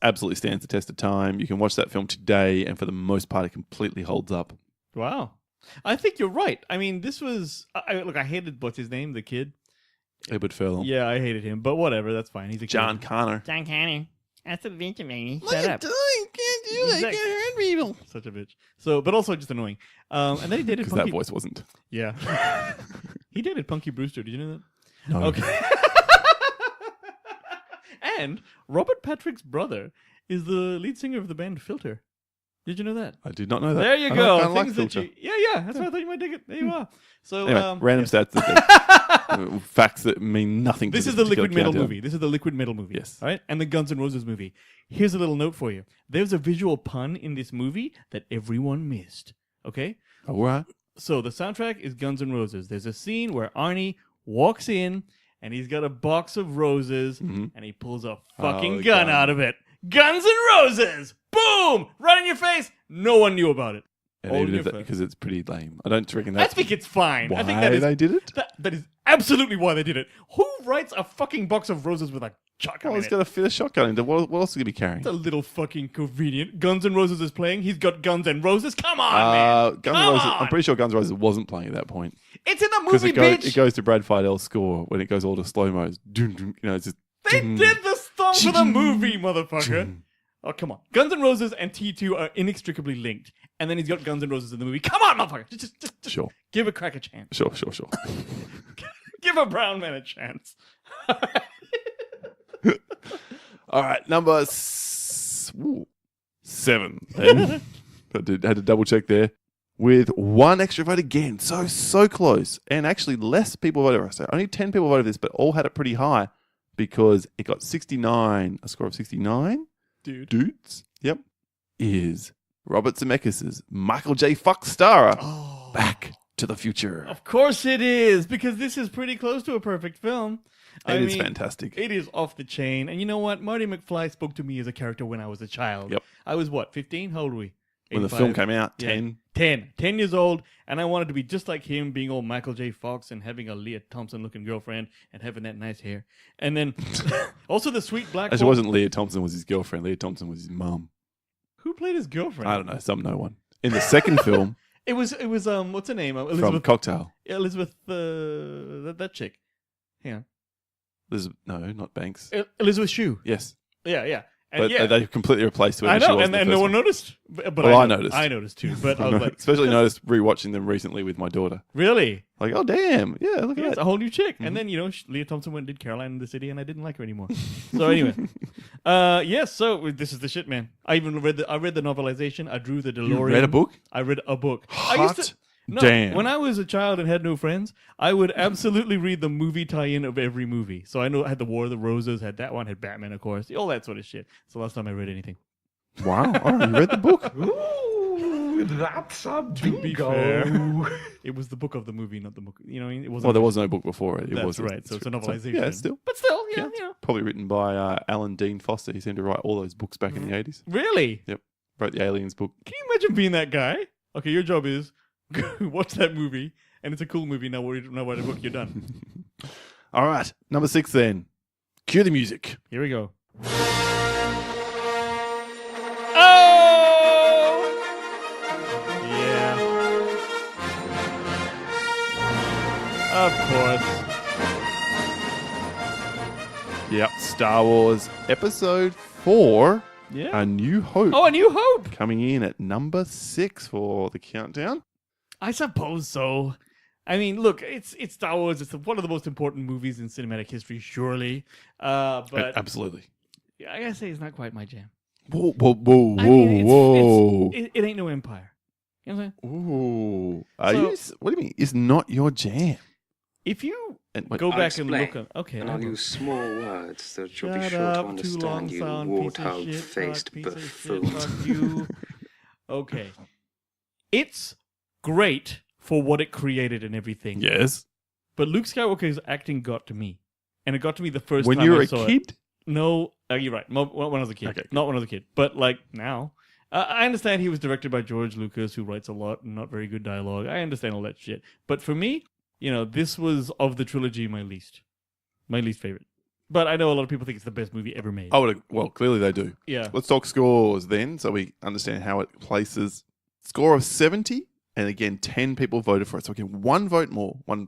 absolutely stands the test of time. You can watch that film today, and for the most part, it completely holds up. wow, I think you're right. I mean, this was look. I hated what's his name, the kid. Edward Furlong. Yeah, I hated him, but whatever. That's fine. He's a John kid. Connor. John Connor. That's a bitch, baby. Shut up. doing? Can't do that. You can't hurt people. Such a bitch. So, but also just annoying. And then he dated Because Punky. that voice wasn't. Yeah. He dated Punky Brewster. Did you know that? No. Okay. And Robert Patrick's brother is the lead singer of the band Filter. Did you know that? I did not know that. There you I go. don't like Things that Filter. yeah. That's why I thought you might dig it. There you are. So, Anyway, random yeah. stats. That, facts that mean nothing to This this is the particular Liquid Metal countdown. movie. This is the Liquid Metal movie. Yes. All right. And the Guns N' Roses movie. Here's a little note for you. There's a visual pun in this movie that everyone missed. Okay. All right. So the soundtrack is Guns N' Roses. There's a scene where Arnie walks in and he's got a box of roses and he pulls a fucking the gun gun. out of it. Guns N' Roses! Boom! Right in your face. No one knew about it. And All even in if your that, face. because it's pretty lame. I don't reckon I that's think it's fine. why I think that is they did it. that is absolutely why they did it. Who writes a fucking box of roses with a shotgun Oh, in he's it? got to fit a shotgun into. What else is he going to be carrying? It's a little fucking convenient. Guns N' Roses is playing. He's got Guns N' Roses. Come on, man. Guns N' Come Roses. on. I'm pretty sure Guns N' Roses wasn't playing at that point It's in the because movie, bitch. it goes to Brad Feidel's score when it goes all to slow mos. It's just They did the slow song for the movie, motherfucker. Oh, come on. Guns N' Roses and T2 are inextricably linked. And then he's got Guns N' Roses in the movie. Come on, motherfucker. Just Sure. give a crack a chance. Sure. Give a brown man a chance. All right, number 7. Then. Had to double check there. With one extra vote again. So close. And actually less people voted. So only 10 people voted for this, but all had it pretty high because it got 69. A score of 69. Dudes. Yep. Is Robert Zemeckis' Michael J. Fox star Back to the Future. Of course it is, because this is pretty close to a perfect film. It is fantastic. It is off the chain. And you know what? Marty McFly spoke to me as a character when I was a child. Yep. I was what, 15? How old were we? When the film came out, 10. 10 years old, and I wanted to be just like him, being old Michael J. Fox and having a Leah Thompson-looking girlfriend and having that nice hair. And then also the sweet black Actually, it wasn't Leah Thompson was his girlfriend. Leah Thompson was his mum. Who played his girlfriend? I don't know. No one. In the second film... It was what's her name? Elizabeth. From Cocktail. Elizabeth, that chick. Hang on. No, not Banks. Elizabeth Shue. Yes. Yeah. But they completely replaced whoever I she know, was. and no one noticed. But Well, I noticed. I noticed too. But I was like, especially noticed rewatching them recently with my daughter. Really? Like, oh damn, yeah, look at It's that. a whole new chick. And then Leah Thompson went and did Caroline in the City, and I didn't like her anymore. So anyway, yes. So this is the shit, man. I even read the novelization. I drew the DeLorean. You read a book? I read a book. Hot damn. When I was a child and had no friends, I would absolutely read the movie tie-in of every movie. So I know I had the War of the Roses, had that one, had Batman, of course, all that sort of shit. It's the last time I read anything. Wow. Oh, you read the book? Ooh, that's a To be bingo. fair, it was the book of the movie, not the book. You know what I mean? It wasn't. Well, there was no book before it. That's right. So it's a novelization. Yeah, still. But still, yeah. Probably written by Alan Dean Foster. He seemed to write all those books back in the 80s. Really? Yep. Wrote the Aliens book. Can you imagine being that guy? Okay, your job is watch that movie, and it's a cool movie. Now write a book. You're done. All right. Number 6 then. Cue the music. Here we go. Oh! Yeah. Of course. Yep. Star Wars Episode 4. Yeah. A New Hope. Oh, A New Hope. Coming in at number 6 for the countdown. I suppose so. I mean, look, it's Star Wars. It's one of the most important movies in cinematic history, surely. But Absolutely. I gotta say, it's not quite my jam. Whoa. I mean, it ain't no Empire. You know what I'm saying? Ooh. What do you mean? It's not your jam. If you And wait, go I'll back and look explain. at... Okay. And I'll I'll go. use small words that you'll be Shut sure to up, too long understand, you sound, piece of shit, warthog-faced piece of shit, buffoon. fuck you. Okay. It's great for what it created and everything. Yes. But Luke Skywalker's acting got to me. And it got to me the first When time you were I a saw kid? it. No, you're right. When I was a kid. Okay, Not when I was a kid. But like now. I understand he was directed by George Lucas, who writes a lot and not very good dialogue. I understand all that shit. But for me, this was, of the trilogy, my least favorite. But I know a lot of people think it's the best movie ever made. Well, clearly they do. Yeah. Let's talk scores then, so we understand how it places. Score of 70, and again, 10 people voted for it. So again, one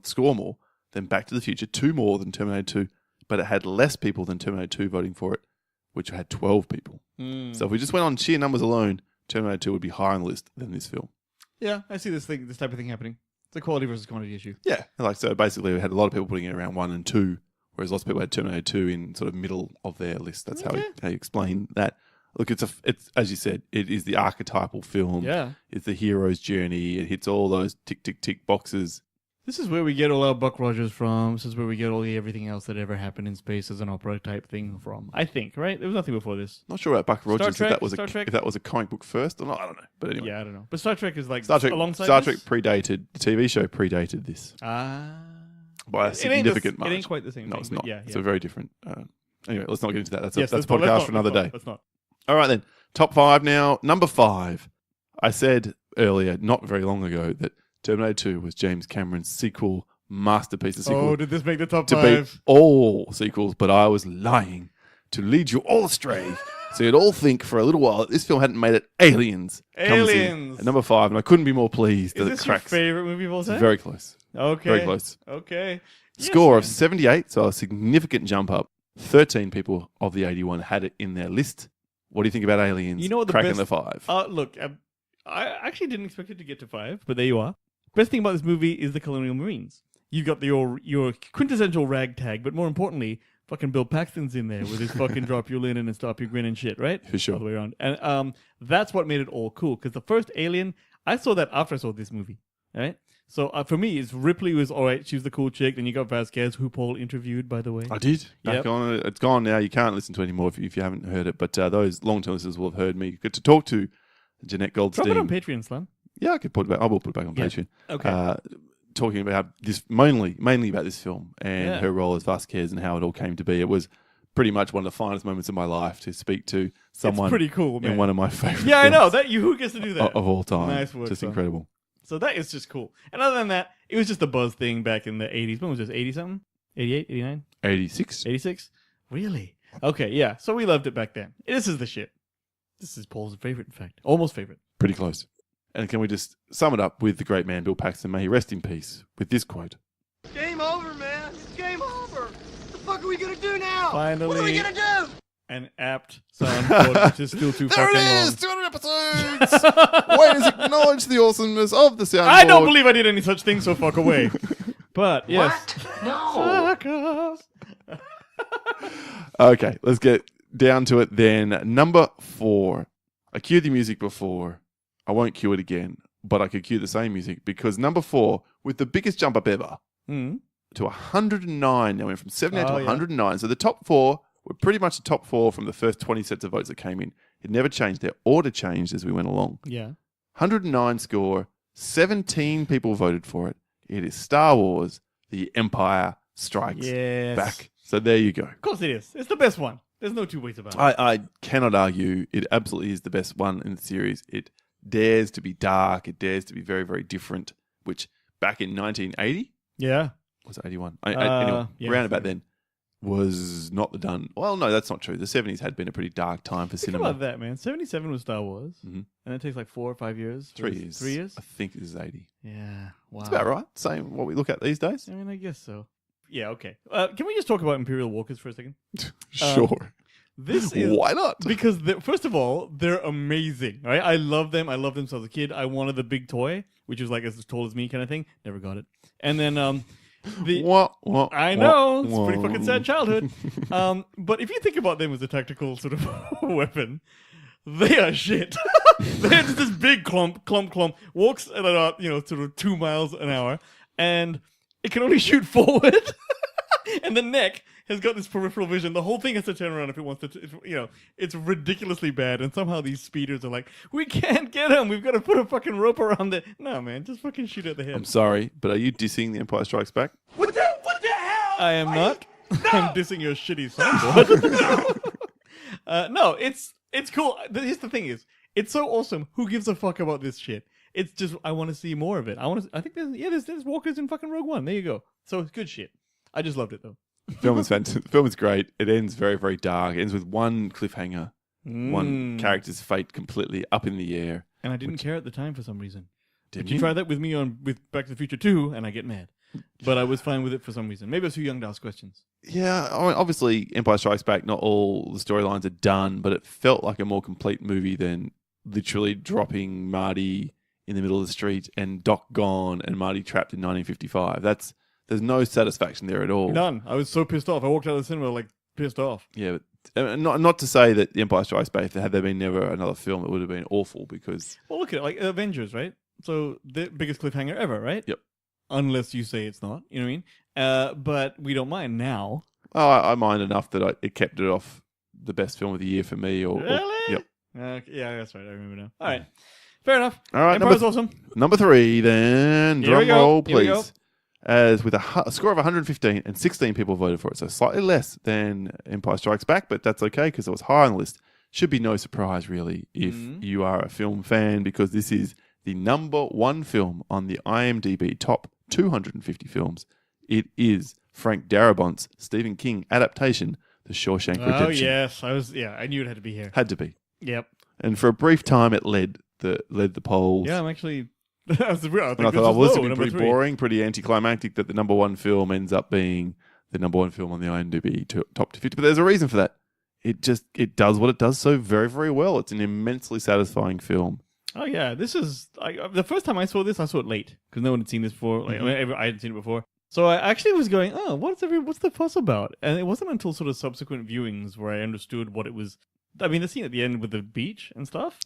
score more than Back to the Future, 2 more than Terminator 2, but it had less people than Terminator 2 voting for it, which had 12 people. So if we just went on sheer numbers alone, Terminator 2 would be higher on the list than this film. Yeah, I see this type of thing happening. It's a quality versus quantity issue. Yeah. So basically we had a lot of people putting it around 1 and 2, whereas lots of people had Terminator 2 in sort of middle of their list. That's how you explain that. Look, it's as you said, it is the archetypal film. Yeah. It's the hero's journey. It hits all those tick, tick, tick boxes. This is where we get all our Buck Rogers from. This is where we get all the everything else that ever happened in space as an opera type thing from. I think, right? There was nothing before this. Not sure about Buck Rogers Trek, if that was a comic book first or not. I don't know. But anyway. Yeah, I don't know. But Star Trek is like Star Trek alongside Trek predated, the TV show predated this by a significant margin. It ain't quite the same No, thing. it's not. Yeah, It's a very different... anyway, let's not get into that. That's a let's podcast not, for another day. Let's not. All right then. Top 5 now. Number 5. I said earlier, not very long ago, that Terminator 2 was James Cameron's sequel masterpiece. Oh, did this make the top to 5? beat all sequels, but I was lying to lead you all astray. So you'd all think for a little while that this film hadn't made it. Aliens comes in at number 5, and I couldn't be more pleased Is that this it cracks. your favorite movie of all It's time? very close. Okay. Very close. Okay. Score of Yes, 78, so a significant jump up 13 people of the 81 had it in their list. What do you think about Aliens? You know what the cracking best- the 5? Look, I actually didn't expect it to get to 5, but there you are. Best thing about this movie is the Colonial Marines. You've got your quintessential ragtag, but more importantly, fucking Bill Paxton's in there with his fucking drop your linen and stop your grin and shit, right? For sure. All the way around. And that's what made it all cool, because the first Alien, I saw that after I saw this movie, right? So for me, it's Ripley was all right. She was the cool chick. Then you got Vasquez, who Paul interviewed, by the way. I did. Back Yep. on it. It's gone now. You can't listen to it anymore if you haven't heard it. But those long-term listeners will have heard me get to talk to Jeanette Goldstein. Drop it on Patreon, Slam. Yeah, I could put it back. I will put it back on Yeah. Patreon. Okay. Talking about this mainly about this film and Yeah. her role as Vasquez and how it all came to be. It was pretty much one of the finest moments of my life to speak to someone It's pretty cool, man. in one of my favorite Yeah, I know. films Who gets to do that? of all time. Nice work, Just son. incredible. So that is just cool. And other than that, it was just a buzz thing back in the 80s. When was this? 80-something? 88? 89? 86. 86? Really? Okay, yeah. So we loved it back then. This is the shit. This is Paul's favorite, in fact. Almost favorite. Pretty close. And can we just sum it up with the great man Bill Paxton, may he rest in peace, with this quote. Game over, man. It's game over. What the fuck are we gonna do now? Finally. What are we gonna do? An apt soundboard, which is still too There fucking it is! long. 200 episodes! Wayne has acknowledged the awesomeness of the soundboard. I don't believe I did any such thing, so fuck away. But, yes. What? No. Fuck off. Okay, let's get down to it then. Number 4. I cued the music before. I won't cue it again, but I could cue the same music because number 4, with the biggest jump up ever, Hmm. to 109. Now went from 79 to Oh, yeah. 109. So the top 4 were pretty much the top 4 from the first 20 sets of votes that came in. It never changed. Their order changed as we went along. Yeah. 109 score. 17 people voted for it. It is Star Wars: The Empire Strikes Yes. Back. So there you go. Of course it is. It's the best one. There's no two ways about it. I cannot argue. It absolutely is the best one in the series. It dares to be dark. It dares to be very, very different, which back in 1980, Yeah. was it 81? Yeah, Around about then, was not the done. Well, no, that's not true. The 70s had been a pretty dark time for Think cinema. about that, man. 77 was Star Wars. Mhm. And it takes like 4 or 5 years. 3 years. 3 years? I think this is 80. Yeah. Wow. That's about right. Same what we look at these days. I mean, I guess so. Yeah, okay. Can we just talk about Imperial Walkers for a second? Sure. This is Why not? because first of all, they're amazing. Right? I love them. I loved them since I was a kid. I wanted the big toy, which was like as tall as me kind of thing. Never got it. And then What? I know it's a pretty fucking sad childhood. But if you think about them as a tactical sort of weapon, they are shit. They're just this big clump, walks at about sort of 2 miles an hour, and it can only shoot forward. And the neck has got this peripheral vision. The whole thing has to turn around if it wants to. It's ridiculously bad. And somehow these speeders are like, we can't get him. We've got to put a fucking rope around it. No, man, just fucking shoot at the head. I'm sorry, but are you dissing The Empire Strikes Back? What the hell? I am not. I'm dissing your shitty soundboard. No, it's cool. Here's the thing: it's so awesome. Who gives a fuck about this shit? It's just I want to see more of it. I think there's walkers in fucking Rogue One. There you go. So it's good shit. I just loved it though. Film is fantastic. The film is great. It ends very, very dark. It ends with one cliffhanger, one character's fate completely up in the air. And I didn't care at the time for some reason. Didn't But you try that with me with Back to the Future 2, and I get mad. But I was fine with it for some reason. Maybe I was too young to ask questions. Yeah, I mean, obviously, Empire Strikes Back, not all the storylines are done, but it felt like a more complete movie than literally dropping Marty in the middle of the street and Doc gone and Marty trapped in 1955. There's no satisfaction there at all. None. I was so pissed off. I walked out of the cinema like pissed off. Yeah, but not to say that The Empire Strikes Back, had there been never another film, it would have been awful because... Well, look at it. Like Avengers, right? So the biggest cliffhanger ever, right? Yep. Unless you say it's not. You know what I mean? But we don't mind now. Oh, I mind enough that it kept it off the best film of the year for me. Really? Yep. Yeah, that's right. I remember now. All right. Fair enough. All right, Empire's awesome. Number 3, then. Here we Drum go. roll, Here we go. please. As with a score of 115 and 16 people voted for it. So slightly less than Empire Strikes Back, but that's okay because it was high on the list. Should be no surprise, really, if you are a film fan, because this is the number 1 film on the IMDb top 250 films. It is Frank Darabont's Stephen King adaptation, The Shawshank Redemption. Oh, yes. I knew it had to be here. Had to be. Yep. And for a brief time, it led the polls. Yeah, I'm actually... I was real. I And think I this thought, is well, this low, would be number pretty 3. boring, pretty anticlimactic that the number 1 film ends up being the number one film on the IMDb top 250. But there's a reason for that. It does what it does so very, very well. It's an immensely satisfying film. Oh yeah, this is the first time I saw this. I saw it late because no one had seen this before. Like, I hadn't seen it before, so I actually was going, "Oh, what's the fuss about?" And it wasn't until sort of subsequent viewings where I understood what it was. I mean, the scene at the end with the beach and stuff,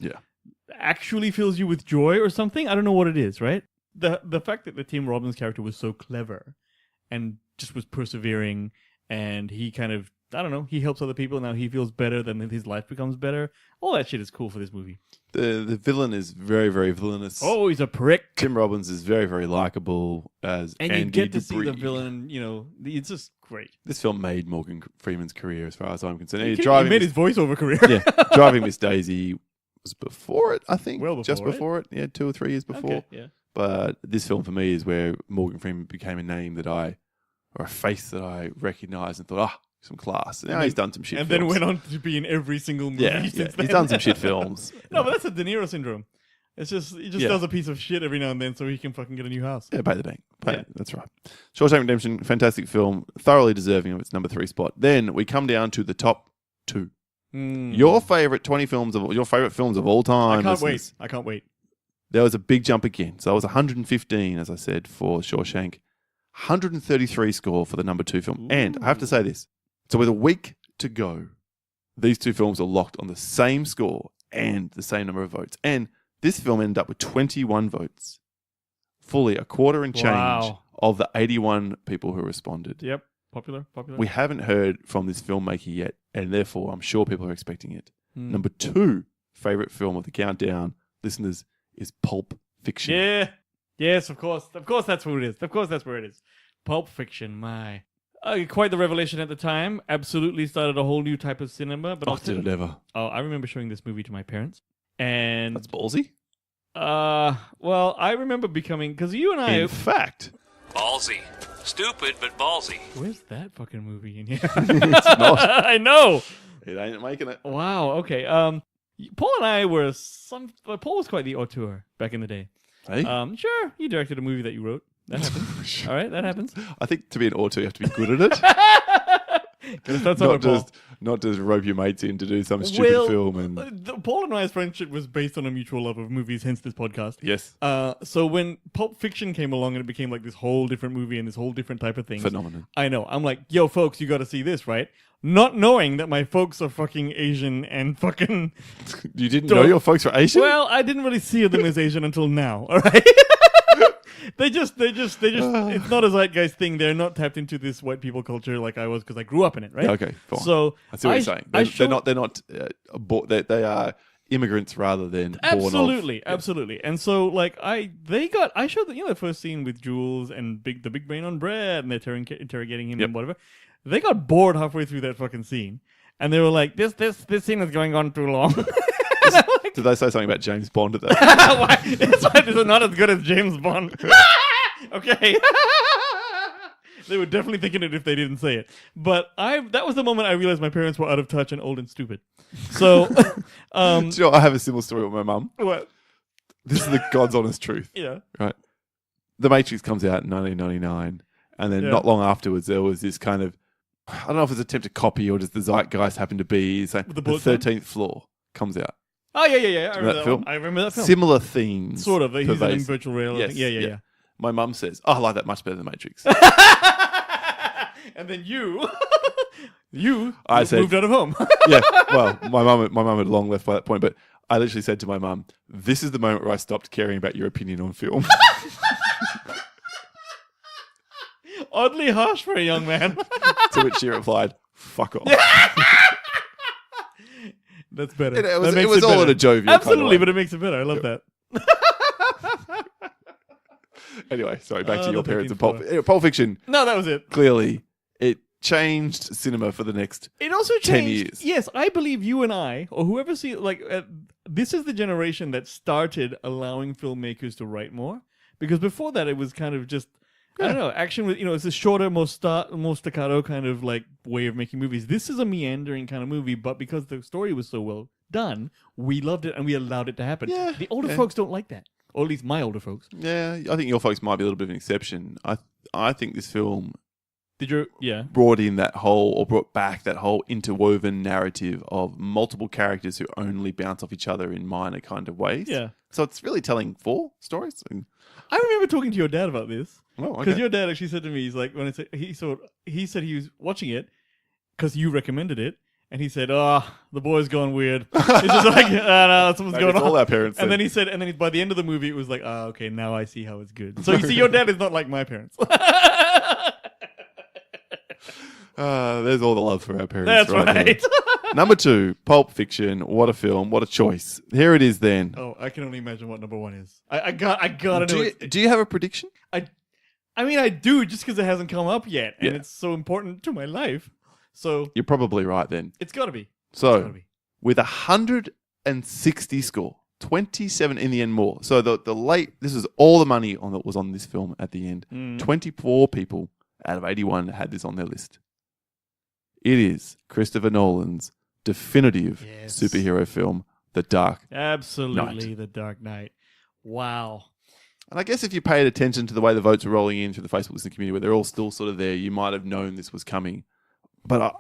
actually fills you with joy or something. I don't know what it is, right? The fact that the Tim Robbins character was so clever and just was persevering, and he kind of, I don't know, he helps other people. Now he feels better, then his life becomes better. All that shit is cool for this movie. The villain is very, very villainous. Oh, he's a prick. Tim Robbins is very, very likable as And Andy you get to Dupree. see the villain, it's just great. This film made Morgan Freeman's career, as far as I'm concerned. He made his voiceover career. Driving Miss Daisy was before it, I think. Well before Just before it. Yeah, 2 or 3 years before. Okay, yeah. But this film for me is where Morgan Freeman became a name or a face that I recognised and thought, some class. Now he's done some shit films. And then went on to be in every single movie since then. He's done some shit films. No, but that's a De Niro syndrome. It's just, he just does a piece of shit every now and then so he can fucking get a new house. Yeah, pay the bank. That's right. Shawshank Redemption, fantastic film, thoroughly deserving of its number 3 spot. Then we come down to the top 2. Your favourite films of all time. I can't wait. There was a big jump again. So it was 115, as I said, for Shawshank. 133 score for the number 2 film. Ooh. And I have to say this. So with a week to go, these 2 films are locked on the same score and the same number of votes. And this film ended up with 21 votes. Fully a quarter and change of the 81 people who responded. Yep. Popular. We haven't heard from this filmmaker yet, and therefore I'm sure people are expecting it. Number 2 favourite film of the countdown, listeners, is Pulp Fiction. Yeah. Yes, of course. Of course that's who it is. Of course that's where it is. Pulp Fiction, my... quite the revelation at the time. Absolutely started a whole new type of cinema. But did it ever? Oh, I remember showing this movie to my parents. And... That's ballsy? Well, I remember becoming... Because you and I... In fact... Ballsy. Stupid, but ballsy. Where's that fucking movie in here? It's not. I know. It ain't making it. Wow, okay. Paul and I were Paul was quite the auteur back in the day. Hey? Sure, he directed a movie that you wrote. That happens. All right, that happens. I think to be an auteur, you have to be good at it. Not just rope your mates in to do some stupid film. And Paul and I's friendship was based on a mutual love of movies, hence this podcast. Yes. So when Pulp Fiction came along and it became like this whole different movie and this whole different type of thing. Phenomenon. I know. I'm like, yo, folks, you got to see this, right? Not knowing that my folks are fucking Asian and fucking... You didn't know your folks were Asian? Well, I didn't really see them as Asian until now, all right? They just, it's not a zeitgeist thing. They're not tapped into this white people culture like I was because I grew up in it, right? Okay, fine. So I see what you're saying. They're not they are immigrants rather than absolutely. born of. And so like I showed the first scene with Jules and the big brain on bread and they're interrogating him and whatever. They got bored halfway through that fucking scene, and they were like, "This scene is going on too long." Did they say something about James Bond at that? That's why this is not as good as James Bond. Okay. They were definitely thinking it if they didn't say it. But that was the moment I realized my parents were out of touch and old and stupid. So, Do you know, I have a similar story with my mum. What? This is the God's honest truth. Yeah. Right. The Matrix comes out in 1999, and then not long afterwards, there was this kind of, I don't know if it's an attempt to copy or does the zeitgeist happen to be, the 13th floor comes out. Oh, yeah. I remember that film. Similar themes. Sort of. He's in virtual reality. Yes, Yeah. My mum says, I like that much better than Matrix. And then you said, moved out of home. Yeah, well, my mum had long left by that point, but I literally said to my mum, this is the moment where I stopped caring about your opinion on film. Oddly harsh for a young man. To which she replied, fuck off. That's better. It was all in a jovial Absolutely, kind of but it makes it better. I love that. Anyway, sorry, back to your the parents and 13th Pulp Fiction. No, that was it. Clearly, it changed cinema for the next It also 10 changed. years. Yes, I believe you and I, or whoever this is the generation that started allowing filmmakers to write more. Because before that, it was kind of just, I don't know, action with, it's a shorter, more staccato kind of like way of making movies. This is a meandering kind of movie, but because the story was so well done, we loved it and we allowed it to happen. Yeah, the older folks don't like that. Or at least my older folks. Yeah, I think your folks might be a little bit of an exception. I think this film Did you? Yeah. brought back that whole interwoven narrative of multiple characters who only bounce off each other in minor kind of ways. Yeah. So it's really telling 4 stories. I remember talking to your dad about this. Oh, Because okay. your dad actually said to me, he's like, when I said, he said he was watching it because you recommended it. And he said, the boy's gone weird. It's just like, no, something's Maybe going it's on. all our parents And then. then he said, by the end of the movie, it was like, okay, now I see how it's good. So you see, your dad is not like my parents. There's all the love for our parents. That's right. right. there. Number 2, Pulp Fiction. What a film. What a choice. Here it is then. Oh, I can only imagine what number 1 is. I gotta know. Do you have a prediction? I mean, I do, just because it hasn't come up yet, and Yeah. it's so important to my life. So You're probably right then. it's gotta be. So, with 160 score, 27 in the end more. So this is all the money that was on this film at the end. 24 people out of 81 had this on their list. It is Christopher Nolan's definitive superhero film, The Dark. Absolutely, The Dark Knight. Wow. And I guess if you paid attention to the way the votes were rolling in through the Facebook listening community, where they're all still sort of there, you might have known this was coming. But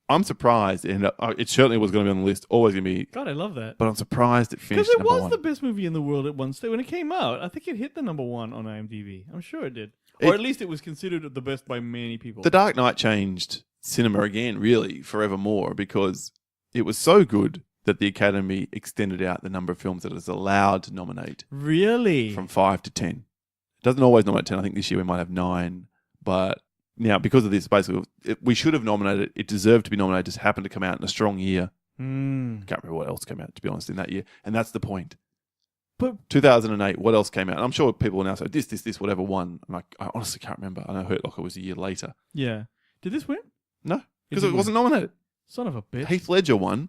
I'm surprised, and it certainly was going to be on the list, always going to be. God, I love that. But I'm surprised it finished Because it number was 1. the best movie in the world at one stage. When it came out, I think it hit the number 1 on IMDb. I'm sure it did. Or at least it was considered the best by many people. The Dark Knight changed cinema again, really, forevermore, because it was so good that the Academy extended out the number of films that it is allowed to nominate Really? from 5 to 10. It doesn't always nominate 10. I think this year we might have 9. But now, because of this, basically, we should have nominated it. It deserved to be nominated. It just happened to come out in a strong year. I can't remember what else came out, to be honest, in that year. And that's the point. But 2008, what else came out? And I'm sure people will now say, this, whatever won. I honestly can't remember. I know Hurt Locker was a year later. yeah. Did this win? No, because It it wasn't nominated. Son of a bitch. Heath Ledger won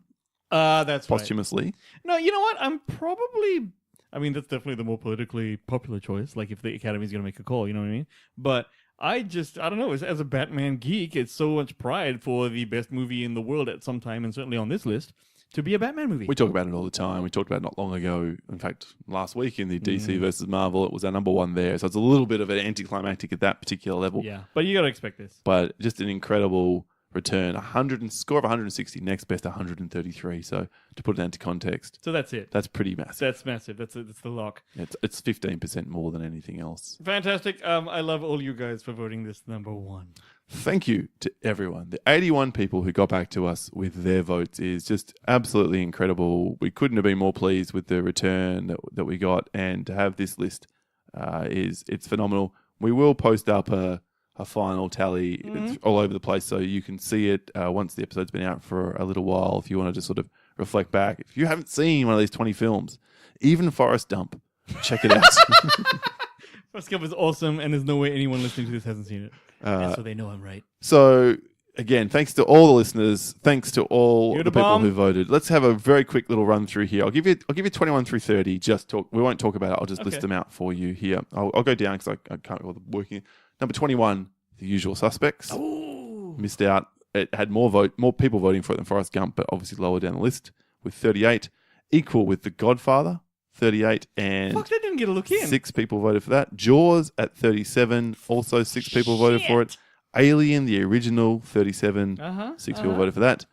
That's right. posthumously. No, you know what? I mean, that's definitely the more politically popular choice. Like, if the Academy's going to make a call, you know what I mean? But I don't know. As a Batman geek, it's so much pride for the best movie in the world at some time, and certainly on this list, to be a Batman movie. We talk about it all the time. We talked about it not long ago. In fact, last week in the DC versus Marvel, it was our number 1 there. So it's a little bit of an anticlimactic at that particular level. Yeah, but you got to expect this. But just an incredible return. Score of 160, next best 133. So to put it into context, So that's it. that's pretty massive. That's massive. That's the lock. It's 15% more than anything else. Fantastic. I love all you guys for voting this number 1. Thank you to everyone. The 81 people who got back to us with their votes is just absolutely incredible. We couldn't have been more pleased with the return that we got, and to have this list it's phenomenal. We will post up a final tally. It's all over the place, so you can see it once the episode's been out for a little while. If you want to just sort of reflect back, if you haven't seen one of these 20 films, even Forrest Gump, check it out. Forrest Gump is awesome, and there's no way anyone listening to this hasn't seen it. And so they know I'm right. So, again, thanks to all the listeners. Thanks to all You're the the people bomb. who voted. Let's have a very quick little run through here. I'll give you 21 through 30. We won't talk about it. I'll just list them out for you here. I'll go down because I can't remember the working. Number 21, The Usual Suspects. Ooh. Missed out. It had more people voting for it than Forrest Gump, but obviously lower down the list with 38. Equal with The Godfather, 38, and Fuck, that didn't get a look in. 6 people voted for that. Jaws at 37, also 6 people voted for it. Alien, the original, 37, 6 people voted for that.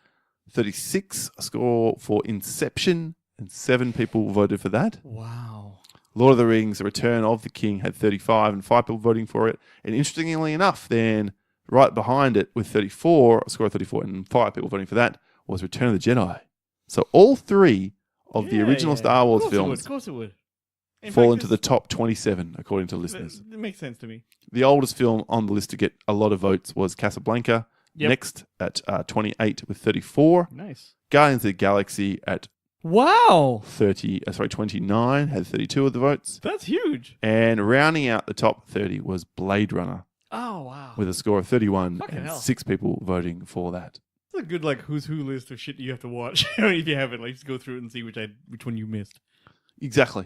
36 score for Inception, and 7 people voted for that. Wow. Lord of the Rings, The Return of the King had 35 and 5 people voting for it. And interestingly enough, then right behind it with 34, a score of 34 and 5 people voting for that, was Return of the Jedi. So all 3 of the original Star Wars films Of course it would. fall into the top 27, according to listeners. It makes sense to me. The oldest film on the list to get a lot of votes was Casablanca. Yep. Next at 28 with 34. Nice. Guardians of the Galaxy at Wow. 29 had 32 of the votes. That's huge. And rounding out the top 30 was Blade Runner Oh, wow. with a score of 31 Fucking and hell. 6 people voting for that. It's a good who's who list of shit you have to watch. If you haven't, just go through it and see which one you missed. Exactly.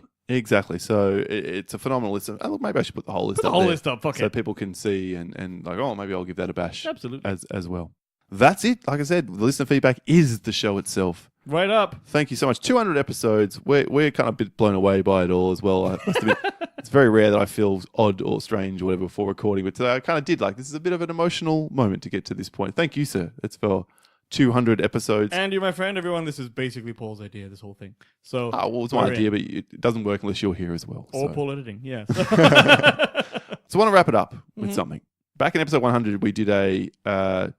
So it's a phenomenal list. Oh, look, maybe I should put the whole list Put up the whole there list up, fuck so it. people can see and like, oh, maybe I'll give that a bash. Absolutely. As well. That's it. Like I said, the listener feedback is the show itself. Right up. Thank you so much. 200 episodes. We're kind of a bit blown away by it all as well. I must admit, It's very rare that I feel odd or strange or whatever before recording, but today I kind of did. Like, this is a bit of an emotional moment to get to this point. Thank you, sir. It's for 200 episodes. And you're my friend, everyone. This is basically Paul's idea, this whole thing. So, well, it's my idea, but it doesn't work unless you're here as well. Or so. Paul editing, yes. So I want to wrap it up with something. Back in episode 100, we did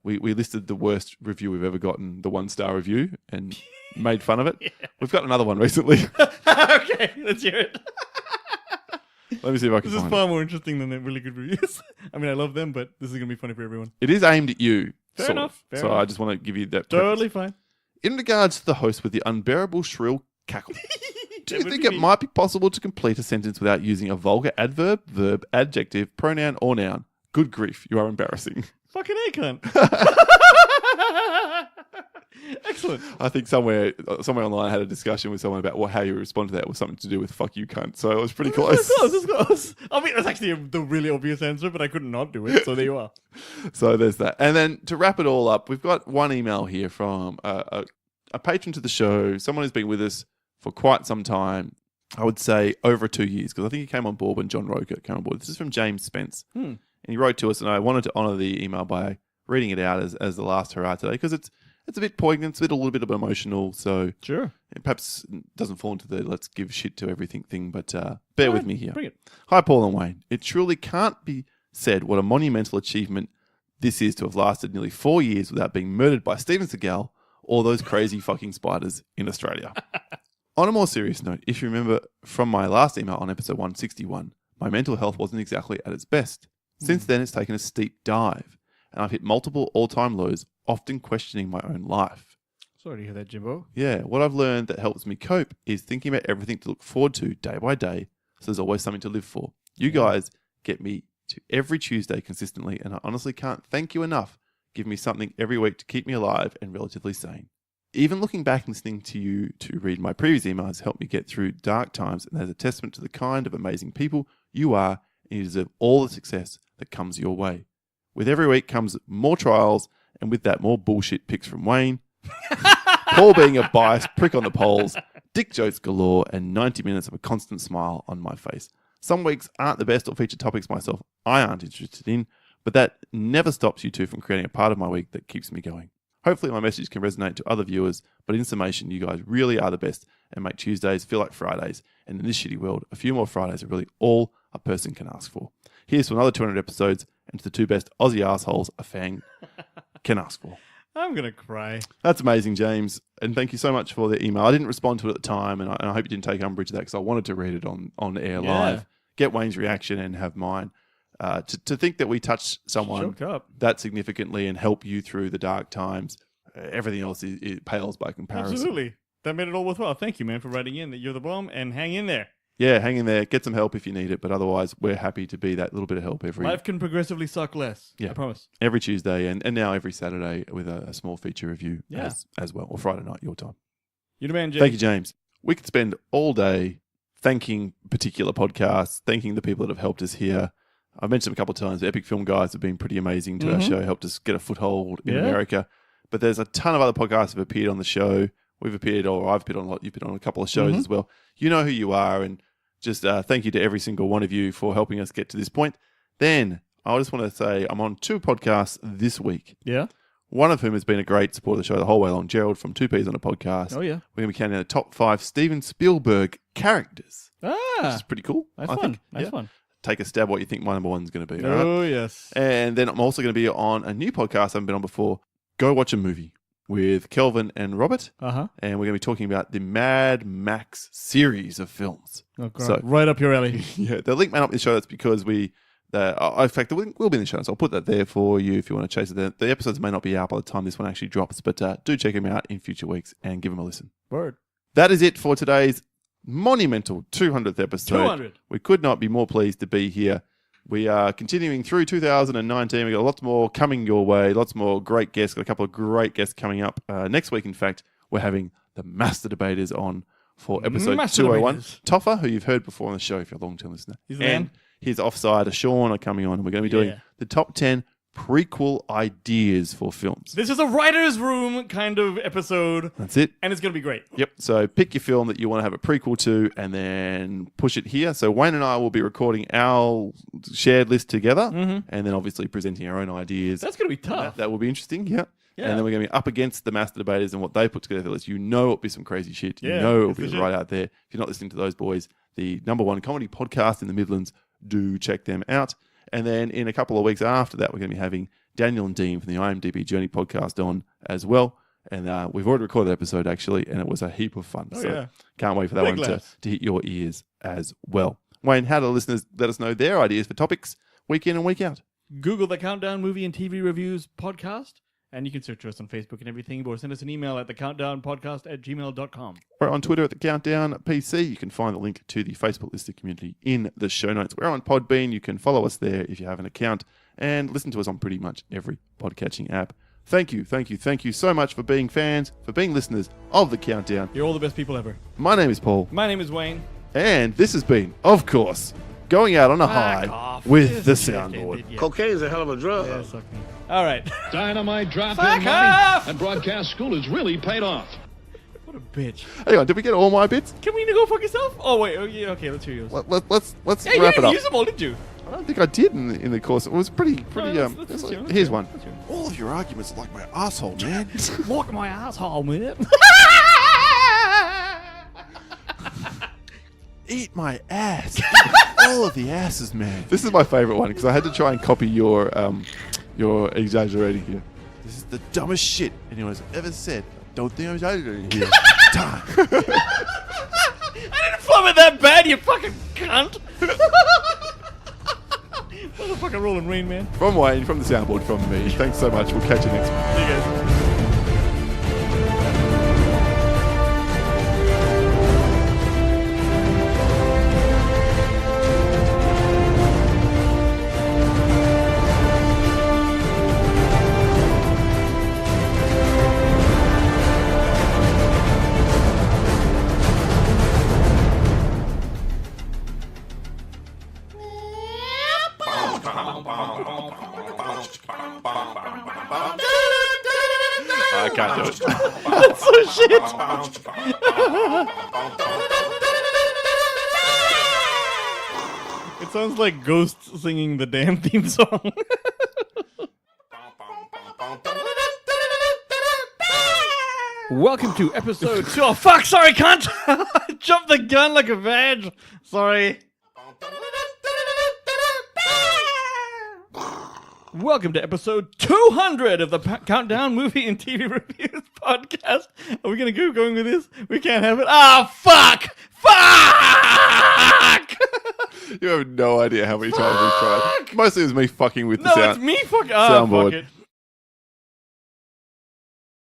we listed the worst review we've ever gotten, the 1-star review, and made fun of it. Yeah. We've got another one recently. Okay, let's hear it. Let me see if I can This is find far more interesting than the really good reviews. I mean, I love them, but this is going to be funny for everyone. It is aimed at you. Fair sort enough. of. So I just want to give you that. Totally fine. In regards to the host with the unbearable shrill cackle, do you would think be it me. might be possible to complete a sentence without using a vulgar adverb, verb, adjective, pronoun, or noun? Good grief, you are embarrassing. Fucking A, cunt. Excellent. I think somewhere online I had a discussion with someone about how you respond to that was something to do with "fuck you, cunt." So it was pretty close. It's close. I mean, that's actually the really obvious answer, but I could not do it. So there you are. So there's that. And then to wrap it all up, we've got one email here from a patron to the show, someone who's been with us for quite some time. I would say over 2 years, because I think he came on board when John Roker came on board. This is from James Spence. And he wrote to us, and I wanted to honour the email by reading it out as the last hurrah today, because it's a bit poignant, it's a little bit emotional, so Sure. it perhaps doesn't fall into the let's give shit to everything thing, but bear with me here. Bring it. Hi, Paul and Wayne. It truly can't be said what a monumental achievement this is to have lasted nearly 4 years without being murdered by Steven Seagal or those crazy fucking spiders in Australia. On a more serious note, if you remember from my last email on episode 161, my mental health wasn't exactly at its best. Since then, it's taken a steep dive, and I've hit multiple all-time lows, often questioning my own life. Sorry to hear that, Jimbo. Yeah, what I've learned that helps me cope is thinking about everything to look forward to day by day, so there's always something to live for. You guys get me to every Tuesday consistently, and I honestly can't thank you enough. Give me something every week to keep me alive and relatively sane. Even looking back and listening to you to read my previous emails helped me get through dark times, and as a testament to the kind of amazing people you are, and you deserve all the success that comes your way. With every week comes more trials, and with that, more bullshit picks from Wayne, Paul being a biased prick on the polls, dick jokes galore, and 90 minutes of a constant smile on my face. Some weeks aren't the best or feature topics myself I aren't interested in, but that never stops you two from creating a part of my week that keeps me going. Hopefully my message can resonate to other viewers, but in summation, you guys really are the best and make Tuesdays feel like Fridays. And in this shitty world, a few more Fridays are really all a person can ask for. Here's to another 200 episodes and to the two best Aussie assholes a fan can ask for. I'm going to cry. That's amazing, James. And thank you so much for the email. I didn't respond to it at the time, and I hope you didn't take umbrage to that because I wanted to read it on air live, get Wayne's reaction and have mine. To think that we touched someone that significantly and help you through the dark times, everything else it pales by comparison. Absolutely. That made it all worthwhile. Thank you, man, for writing in that you're the bomb, and hang in there. Yeah, hang in there. Get some help if you need it, but otherwise we're happy to be that little bit of help every... Life can progressively suck less. Yeah. I promise. Every Tuesday and now every Saturday with a small feature review Yeah. as well, or Friday night, your time. You're the man, Jay. Thank you, James. We could spend all day thanking particular podcasts, thanking the people that have helped us here. I've mentioned them a couple of times. The Epic Film guys have been pretty amazing to our show, helped us get a foothold in America. But there's a ton of other podcasts that have appeared on the show. We've appeared, or I've appeared on a lot. You've been on a couple of shows as well. You know who you are, and just thank you to every single one of you for helping us get to this point. Then I just want to say I'm on 2 podcasts this week. Yeah. One of whom has been a great supporter of the show the whole way along, Gerald from 2Ps on a podcast. Oh, yeah. We're going to be counting the top 5 Steven Spielberg characters. Which is pretty cool. Nice I fun. think. Nice Yeah. fun. Take a stab what you think my number 1 is going to be. All Oh, right? yes. And then I'm also going to be on a new podcast I haven't been on before, Go Watch a Movie, with Kelvin and Robert. Uh-huh. And we're going to be talking about the Mad Max series of films. Oh, God. So- Right up your alley. Yeah, the link may not be in the show. That's because in fact, the link will be in the show notes. I'll put that there for you if you want to chase it. The episodes may not be out by the time this one actually drops, but do check them out in future weeks and give them a listen. Word. That is it for today's monumental 200th episode. 200. We could not be more pleased to be here. We are continuing through 2019. We've got lots more coming your way, lots more great guests. Got a couple of great guests coming up. Next week, in fact, we're having the Master Debaters on for episode Master 201. Debaters. Toffer, who you've heard before on the show if you're a long-term listener. He's the and man. his offside, Sean, are coming on. And we're going to be doing the top 10 prequel ideas for films. This is a writer's room kind of episode. That's it. And it's going to be great. Yep. So pick your film that you want to have a prequel to and then push it here. So Wayne and I will be recording our shared list together and then obviously presenting our own ideas. That's going to be tough. That will be interesting. Yeah. Yeah. And then we're going to be up against the master debaters and what they put together. You know it'll be some crazy shit. You Yeah, know it'll it's be legit. right out there. If you're not listening to those boys, the #1 comedy podcast in the Midlands, do check them out. And then in a couple of weeks after that, we're going to be having Daniel and Dean from the IMDb Journey podcast on as well. And we've already recorded that episode, actually, and it was a heap of fun. Yeah. Can't wait for that Big one laughs. to hit your ears as well. Wayne, how do the listeners let us know their ideas for topics week in and week out? Google the Countdown Movie and TV Reviews podcast, and you can search us on Facebook and everything, or send us an email at thecountdownpodcast@gmail.com. We're on Twitter at the Countdown PC. You can find the link to the Facebook listed community in the show notes. We're on Podbean. You can follow us there if you have an account and listen to us on pretty much every podcatching app. Thank you so much for being fans, for being listeners of the Countdown. You're all the best people ever. My name is Paul, My name is Wayne. and this has been, of course, Going Out on a High off. with the Yes, Soundboard. yeah. Cocaine's a hell of a drug. Yeah, suck me. All right. Dynamite drop Fuck in money. off! And broadcast school has really paid off. What a bitch. Hang on, did we get all my bits? Can we go fuck yourself? Oh, wait. Oh, yeah, okay, let's hear yours. Let's Hey, you wrap it didn't up. use them all, did you? I don't think I did in the course. It was pretty. let's it's hear it, here's one. let's hear it. All of your arguments are like my asshole, man. Look my asshole, man. Eat my ass. All of the asses, man. This is my favorite one because I had to try and copy your exaggerating here. This is the dumbest shit anyone's ever said. Don't think I'm exaggerating here. Time. I didn't flub it that bad, you fucking cunt. Motherfucking rolling rain, man. From Wayne, from the Soundboard, from me. Thanks so much. We'll catch you next week. See you guys. I can't do it. That's so shit. It sounds like ghosts singing the damn theme song. Welcome to episode 2. Oh, fuck, sorry, cunt. Jumped the gun like a vag. Sorry. Welcome to episode 200 of the Countdown Movie and TV Reviews podcast. Are we going to keep going with this? We can't have it. Ah, fuck! Fuck! You have no idea how many times we've tried. Mostly it was me fucking with the No, sound. it's me fucking... Ah, Soundboard. fuck it.